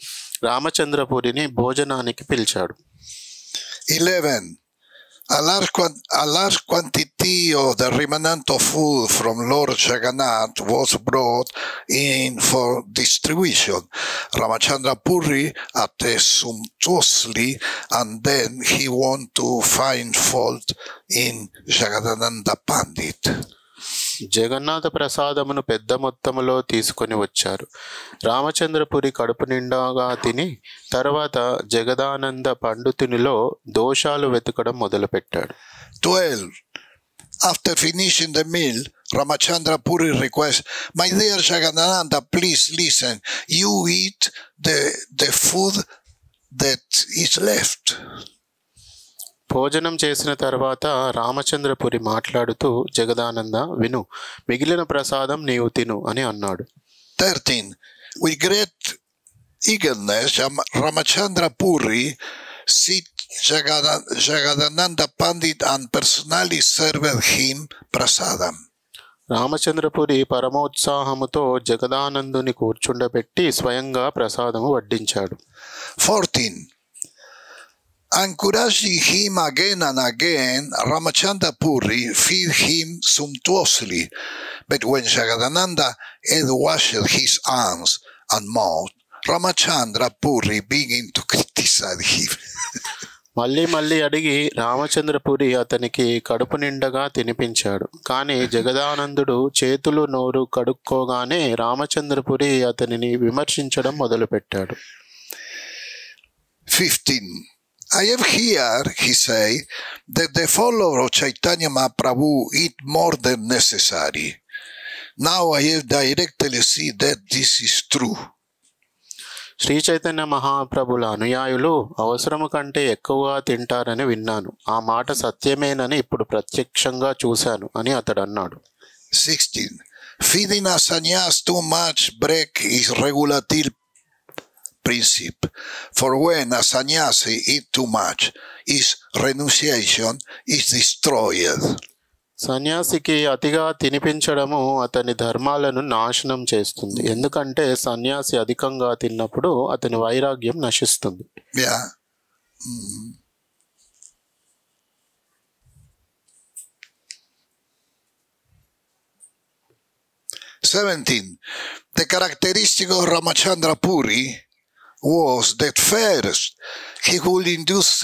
రామచంద్రపురిని భోజనానికి పిలిచాడు. 11. A large quantity of the remnant of food from Lord Jagannath was brought in for distribution. Ramachandra Puri ate sumptuously, and then he wanted to find fault in Jagadananda Pandit. Jagannath ప్రసాదమును పెద్ద మొత్తములో తీసుకొని వచ్చారు. రామచంద్రపురి కడుపు నిండాగా తిని తర్వాత జగదానంద పండితునిలో దోషాలు వెతకడం మొదలుపెట్టాడు. 12. After finishing the meal, Ramachandra Puri requests, "My dear Jagadananda, please listen. You eat the food that is left." భోజనం చేసిన తర్వాత రామచంద్రపురి మాట్లాడుతూ జగదానంద విను, మిగిలిన ప్రసాదం నీవు తిను అని అన్నాడు. 13. With great eagerness, Ramachandra Puri seized Jagadananda Pandit and personally served him prasadam. రామచంద్రపురి పరమోత్సాహముతో జగదానందుని కూర్చుండబెట్టి స్వయంగా ప్రసాదము వడ్డించాడు. 14. Encouraging him again and again, Ramachandra Puri fed him sumptuously, but when Jagadananda had washed his hands and mouth, Ramachandra Puri began to criticize him. మళ్ళీ మళ్ళీ అడిగి రామచంద్రపురి అతనికి కడుపు నిండగా తినిపించాడు. కానీ జగదానందుడు చేతులు నోరు కడుక్కోగానే రామచంద్రపురి అతనిని విమర్శించడం మొదలుపెట్టాడు. 15. I have here, he said, that the follower of Chaitanya Mahaprabhu eat more than necessary. Now I have directly seen that this is true. Shri Chaitanya మహాప్రభుల అనుయాయులు అవసరము కంటే ఎక్కువగా తింటారని విన్నాను. ఆ మాట సత్యమేనని ఇప్పుడు ప్రత్యక్షంగా చూశాను అని అతడు అన్నాడు. 16. Feeding a sannyas too much break his regulative principle. For when a sannyasi eat too much, his renunciation is destroyed. సన్యాసికి అతిగా తినిపించడము అతని ధర్మాలను నాశనం చేస్తుంది. ఎందుకంటే సన్యాసి అధికంగా తిన్నప్పుడు అతని వైరాగ్యం నశిస్తుంది. Yeah. 17. The characteristic of Ramachandra Puri was that first he would induce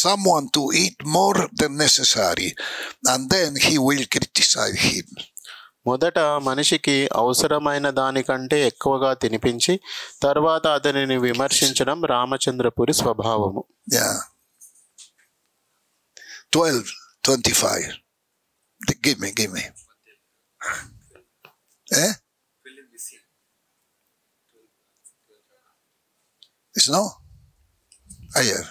someone to eat more than necessary, and then he will criticize him. మొదట మనిషికి అవసరమైన దానికంటే ఎక్కువగా తినిపించి తర్వాత అతనిని విమర్శించడం రామచంద్రపురి స్వభావము. Yeah. 12:25. Give me. Eh? It's no? Ayer.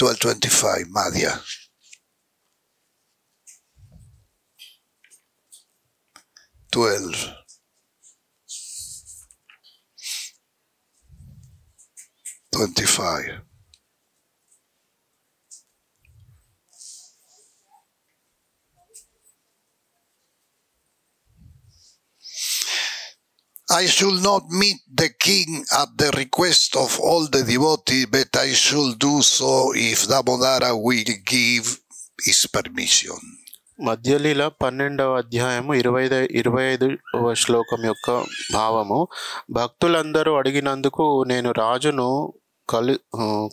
$12.25, Madhya. 12:25. I should not meet the king at the request of all the devotees, but I should do so if Damodara will give his permission. Madhyalila 12వ అధ్యాయము 25వ శ్లోకం యొక్క భావము, భక్తులందరూ అడిగినందుకు నేను రాజును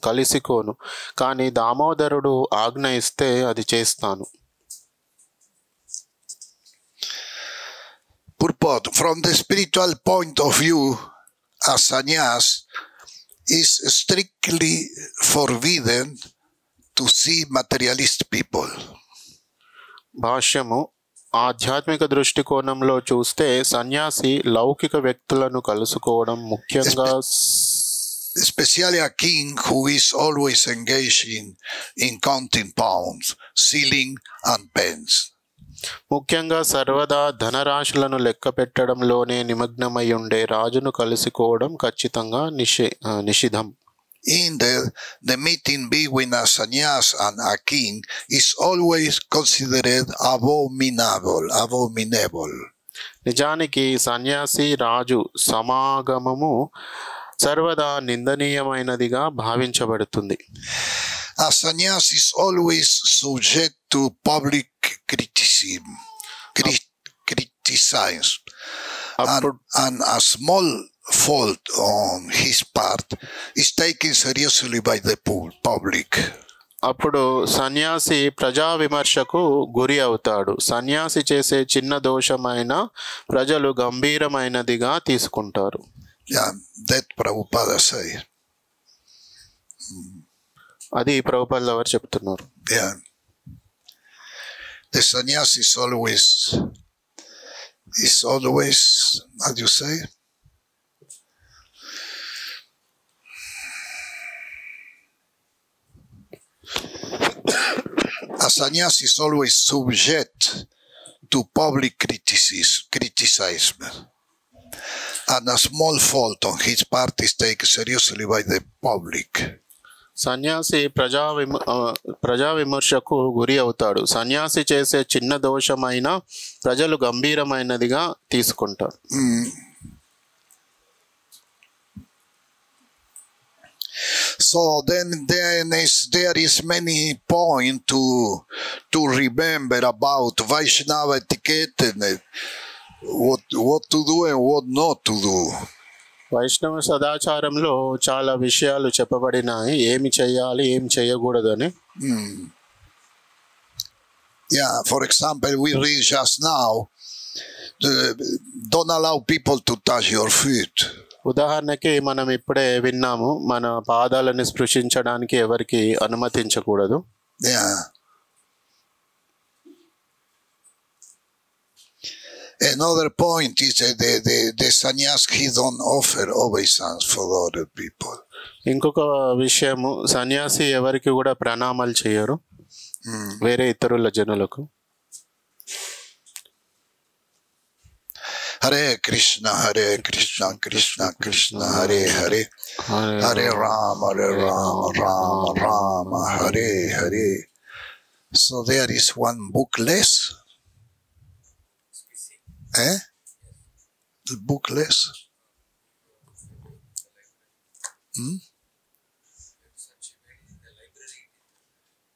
కలిసికోను, కానీ దామోదరుడు ఆజ్ఞ ఇస్తే అది చేస్తాను. Purport. From the spiritual point of view, a sannyas is strictly forbidden to see materialist people. భాష్యము, ఆధ్యాత్మిక దృష్టికోణంలో చూస్తే సన్యాసి లౌకిక వ్యక్తులను కలుసుకోవడం ముఖ్యంగా, especially a king who is always engaging in counting pounds, sealing and pence. ముఖ్యంగా సర్వదా ధనరాశులను లెక్క పెట్టడంలోనే నిమగ్నమై ఉండే రాజును కలుసుకోవడం ఖచ్చితంగా నిషిద్ధం. Indeed, the meeting between a sannyas and a king is always considered abominable. నిజానికి సన్యాసి రాజు సమాగమము సర్వదా నిందనీయమైనదిగా భావించబడుతుంది. A sannyas is always subject to public criticism, and a small fault on his part is taken seriously by the public. అప్పుడు సన్యాసి ప్రజా విమర్శకు గురి అవుతాడు. సన్యాసి చేసే చిన్న దోషమైన ప్రజలు గంభీరమైనదిగా తీసుకుంటారు. Yeah, that Prabhupada say. అది ప్రభుపాదుల వారు చెప్తున్నారు. Yeah. The sannyas is always, how do you say? A sannyas is always subject to public criticism, and a small fault on his part is taken seriously by the public. సన్యాసి ప్రజా విమర్శకు గురి అవుతాడు. సన్యాసి చేసే చిన్న దోషమైన ప్రజలు గంభీరమైనదిగా తీసుకుంటారు. So then there is many point to remember about Vaishnava etiquette and what to do and what not to do. వైష్ణవ సదాచారంలో చాలా విషయాలు చెప్పబడినాయి, ఏమి చేయాలి ఏమి చేయకూడదని. Yeah, for example, we read just now, don't allow people to touch your feet. ఉదాహరణకి మనం ఇప్పుడే విన్నాము, మన పాదాలను స్పృశించడానికి ఎవరికి అనుమతించకూడదు. Yeah. Another point is that the sannyas, he don't offer obeisance for other people. ఇంకొక విషయము, సన్యాసి ఎవరికి కూడా ప్రణామాలు చేయరు వేరే ఇతరుల జనులకు. Hare Krishna, Krishna Krishna, Hare Hare, Hare Rama, Rama Rama, Hare Hare. So there is one book less. The book less.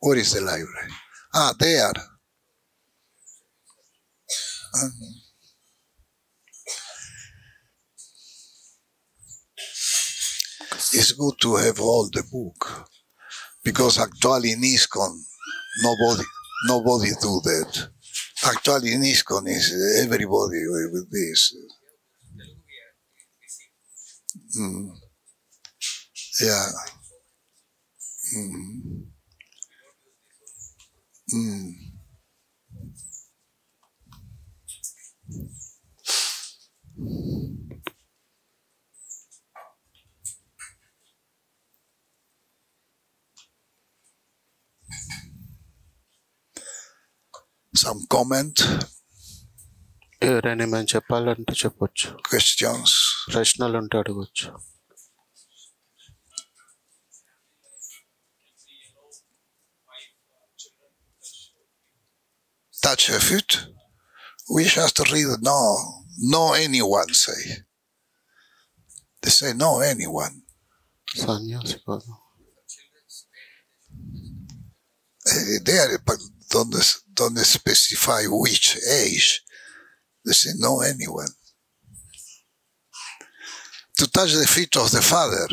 Where is the library? There. It's good to have all the book, because actually in ISKCON nobody do that. Actually in ISKCON is everybody with this. Yeah. Some comment? ఎవరైనా మనం చెప్పాలంటే చెప్పొచ్చు. Questions? ప్రశ్నలు ఉంటే అడగచ్చు. Touch a foot? We just read no anyone say. They say no anyone. సన్యాసి కాదు. But don't specify which age. They say no anyone. To touch the feet of the father.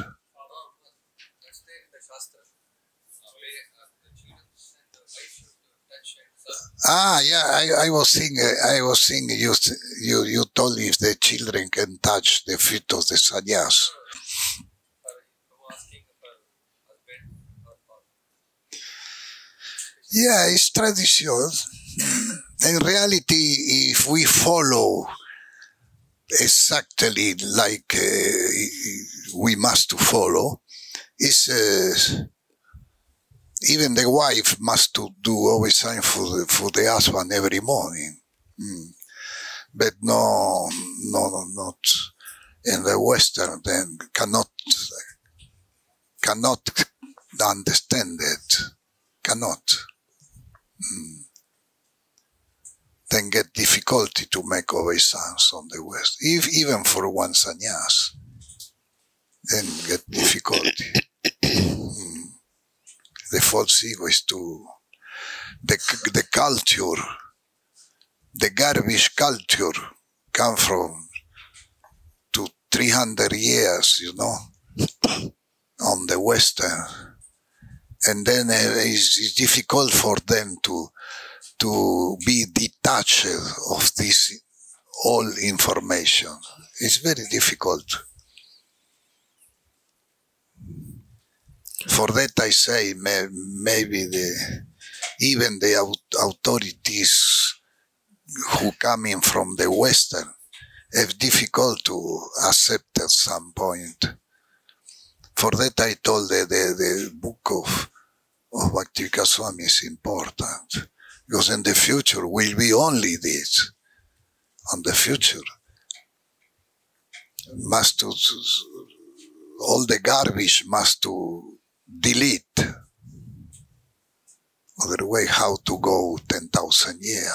Yeah, I was thinking you told if the children can touch the feet of the sannyas. Yeah, it's tradition. In reality, if we follow exactly like we must follow, is even the wife must to do always time for the husband every morning. But not in the Western. Then cannot understand it. Cannot. Then get difficulty to make obeisance on the West. Even for one sannyas, then get difficulty. The false ego is the culture, the garbage culture come from to 300 years, on the Western. And then it's difficult for them to be detached of this all information. It's very difficult. For that I say maybe even the authorities who coming from the Western have difficult to accept at some point. For that I told the book of Bhaktivinoda Swami is important. Because in the future will be only this. On the future, must to, all the garbage must to delete. Otherwise, how to go 10,000 years?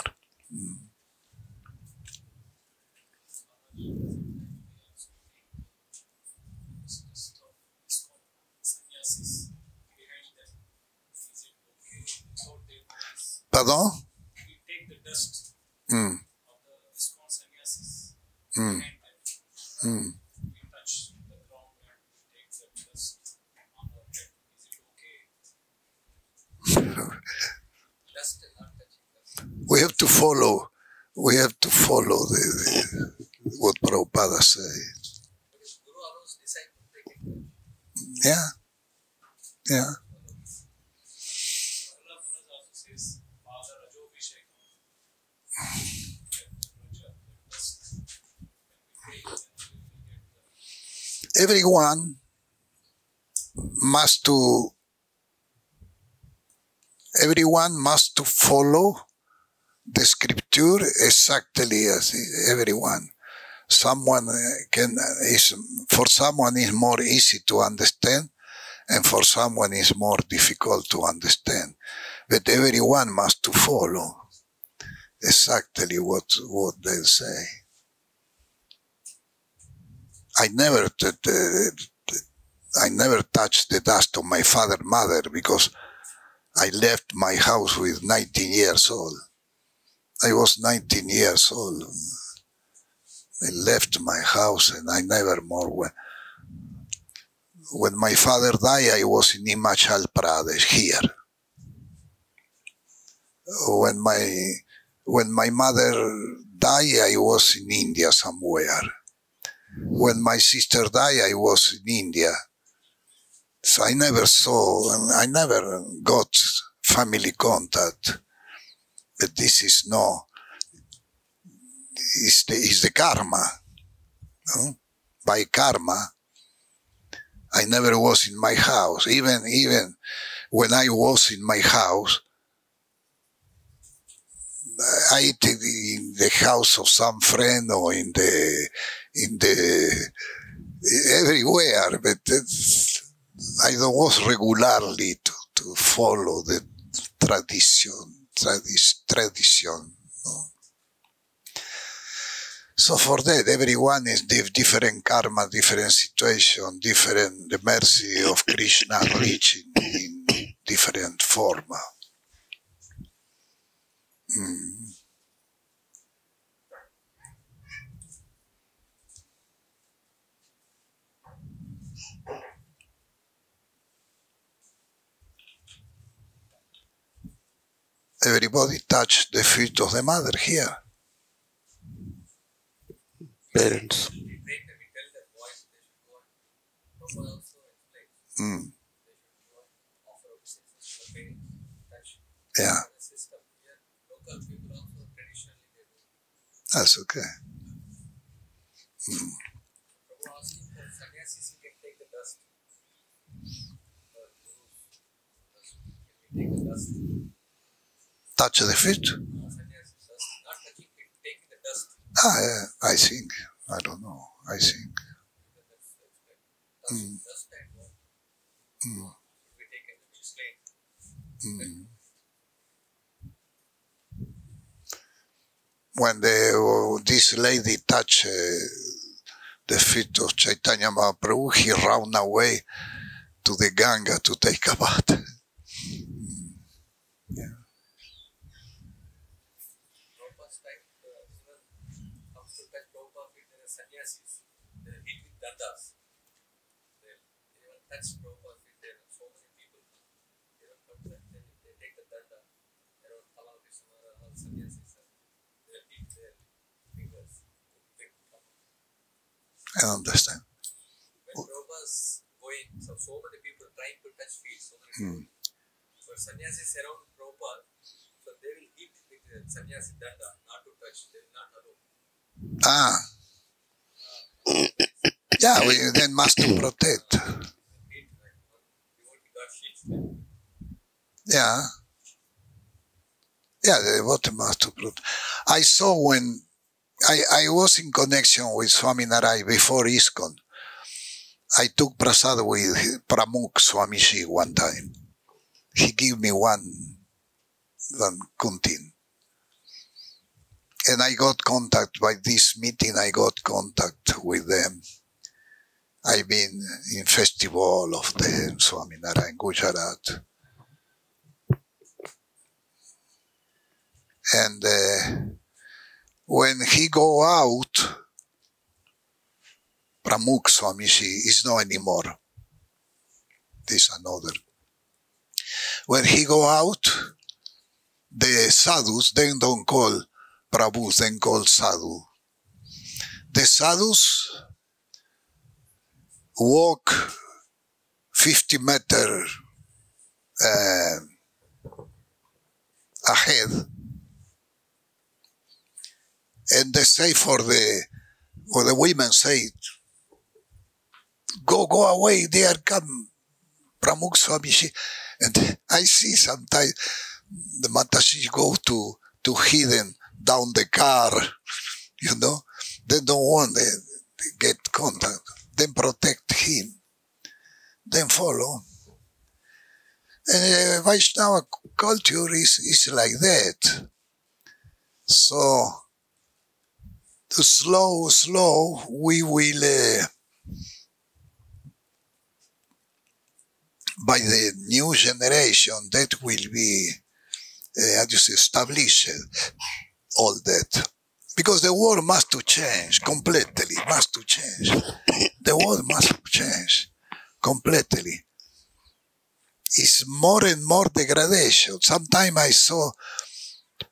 Pardon? We take the dust Mm. of the ISKCON sannyasis Mm. behind them. Mm. We touch the ground and we take the dust on our head. Is it okay? Dust and not touching dust. We have to follow. We have to follow what Prabhupada say. But if Guru allows disciples, they can touch. Yeah, yeah. Allah Maharaj also says, Father Rajo Vishekam. Dust. When we take, then we will get the Everyone must to follow the scripture exactly as everyone. Someone for someone is more easy to understand, and for someone is more difficult to understand. But everyone must to follow exactly what they say. I never touched the dust of my father and mother because I left my house with 19 years old. I was 19 years old. I left my house and I never more went. When my father died, I was in Himachal Pradesh, here. When my mother died, I was in India somewhere. When my sister died, I was in India. So I never got family contact. But this is is the karma. No? By karma, I never was in my house. Even when I was in my house, I ate in the house of some friend or in the everywhere, but I don't was regularly to follow the tradition. No? So for that, everyone is different karma, different situation, different the mercy of Krishna reaching in different form. Everybody touch the feet of the mother here. Parents. we break them, we tell their boys they should go and Prabhupada also explains. They should go and offer obeisances to the parents, touch Yeah, the system. Here, local people also traditionally they do. that's okay. Prabhupada asking for sannyasis, you can take the dust. For gurus, can we take the dust? Touch the feet. Sannyasis, dust, not touching it, taking the dust. I think. I don't know. I think. Dust and what? Should be taken, which is clean. When this lady touched the feet of Chaitanya Mahaprabhu, he ran away to the Ganga to take a bath. Yeah. Prabhupada's time, even comes to touch Prabhupada feet, there are sannyasis. They are hit with dandas. They even touch Prabhupada's feet. There are so many people. They don't come touch. They take the danda. There are Palav Vishwara, all sannyasis. They hit their fingers. I understand. When Prabhupada's going, so many people trying to touch feet, so many people. But sannyasis around Prabhupada, so they will hit with the sannyasi danda, not to touch. They will not allow. Yeah, we then must to protect. Hit like one devotee got hit. Yeah. Yeah, the devoted master. I saw when I was in connection with Swami Narai before ISKCON. I took prasad with Pramukh Swamiji one time. He gave me one kuntin. And I got contact by this meeting. I got contact with them. I've been in festival of the Swami Narai in Gujarat. And when he go out, Pramukh Swamiji is not anymore. This another. When he go out, the sadhus, they don't call Prabhus, they call sadhu. The sadhus walk 50 meters ahead, and they say for the women say, go away, there come Pramukh Swamiji. And I see sometimes the Mataji go to hidden down the car, you know. They don't want to get contact. Then protect him. Then follow. And Vaishnava culture is like that. So, slow, we will, by the new generation, that will be, established, all that. Because the world must to change completely, must to change. The world must change completely. It's more and more degradation. Sometimes I saw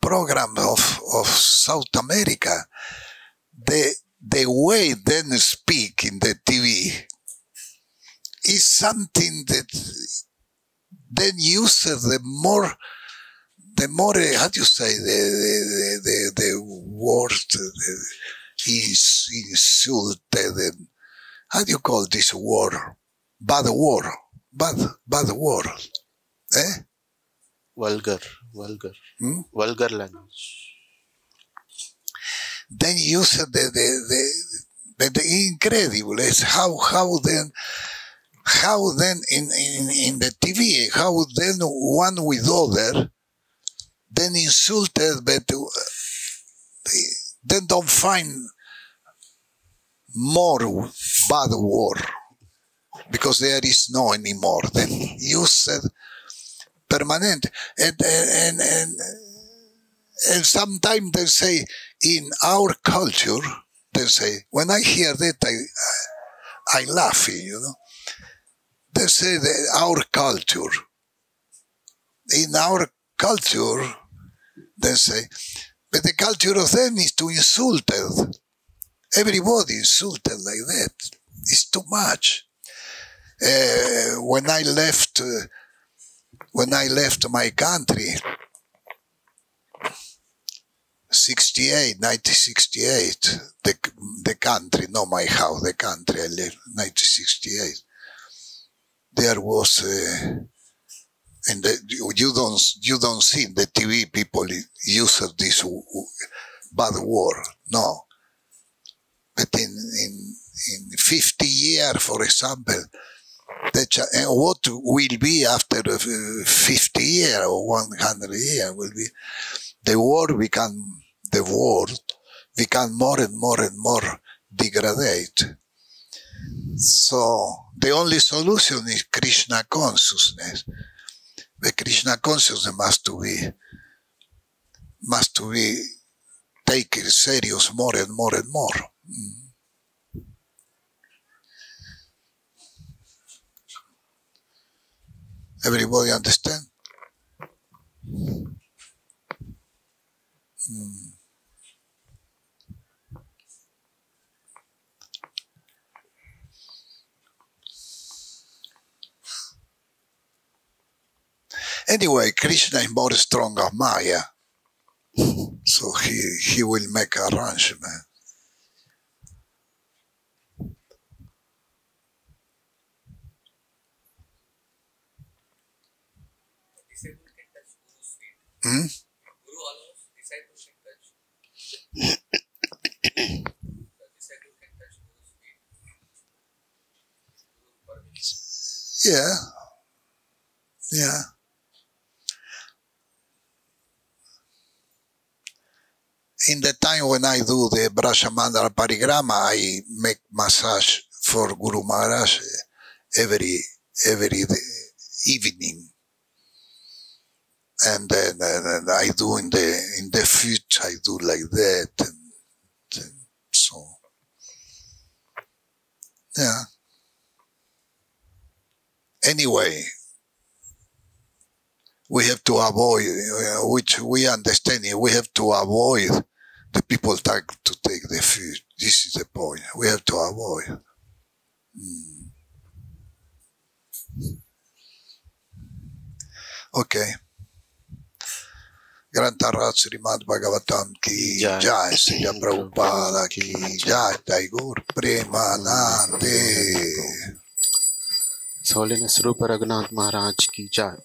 program of South America. The way they speak in the TV is something that then uses the more how do you say the word is insulted, and how do you call this word? Bad word. Eh? Vulgar. Vulgar language. Then use the incredible is how then in the TV, how then one with other, then insulted, but then don't find more bad word, because there is no anymore. Then use permanent, and sometimes they say in our culture, they say, when I hear that, I laugh, you know. They say that our culture, in our culture, they say, but the culture of them is to insult it. Everybody insulted like that. It's too much. When I left my country, 1968, the country, not my house, the country I left, 1968. There was, and you don't see the TV people use this bad word, no. But in 50 years, for example, what will be after 50 years or 100 years will be, the world become more and more degraded. So the only solution is Krishna consciousness. The Krishna consciousness must to be taken serious more and more and more. Everybody understand? Anyway, Krishna is more strong than Maya. So he will make arrangement. Disabled can touch Guru's feet. Hmm? Guru Disciple can touch Guru's feet. Guru's permission. Yeah. Yeah. In the time when I do the Brahmandala Parigrama, I make massage for Guru Maharaj every evening, and then I do in the feet, I do like that, and so yeah. Anyway, we have to avoid, which we understand, we have to avoid the people trying to take the food. This is the point. We have to avoid. Okay. Grantaraj Srimad Bhagavatam ki jai, Srila Prabhupada ki jai, Taigur Premanande. Holiness Rupa Raghunath Maharaj ki jai.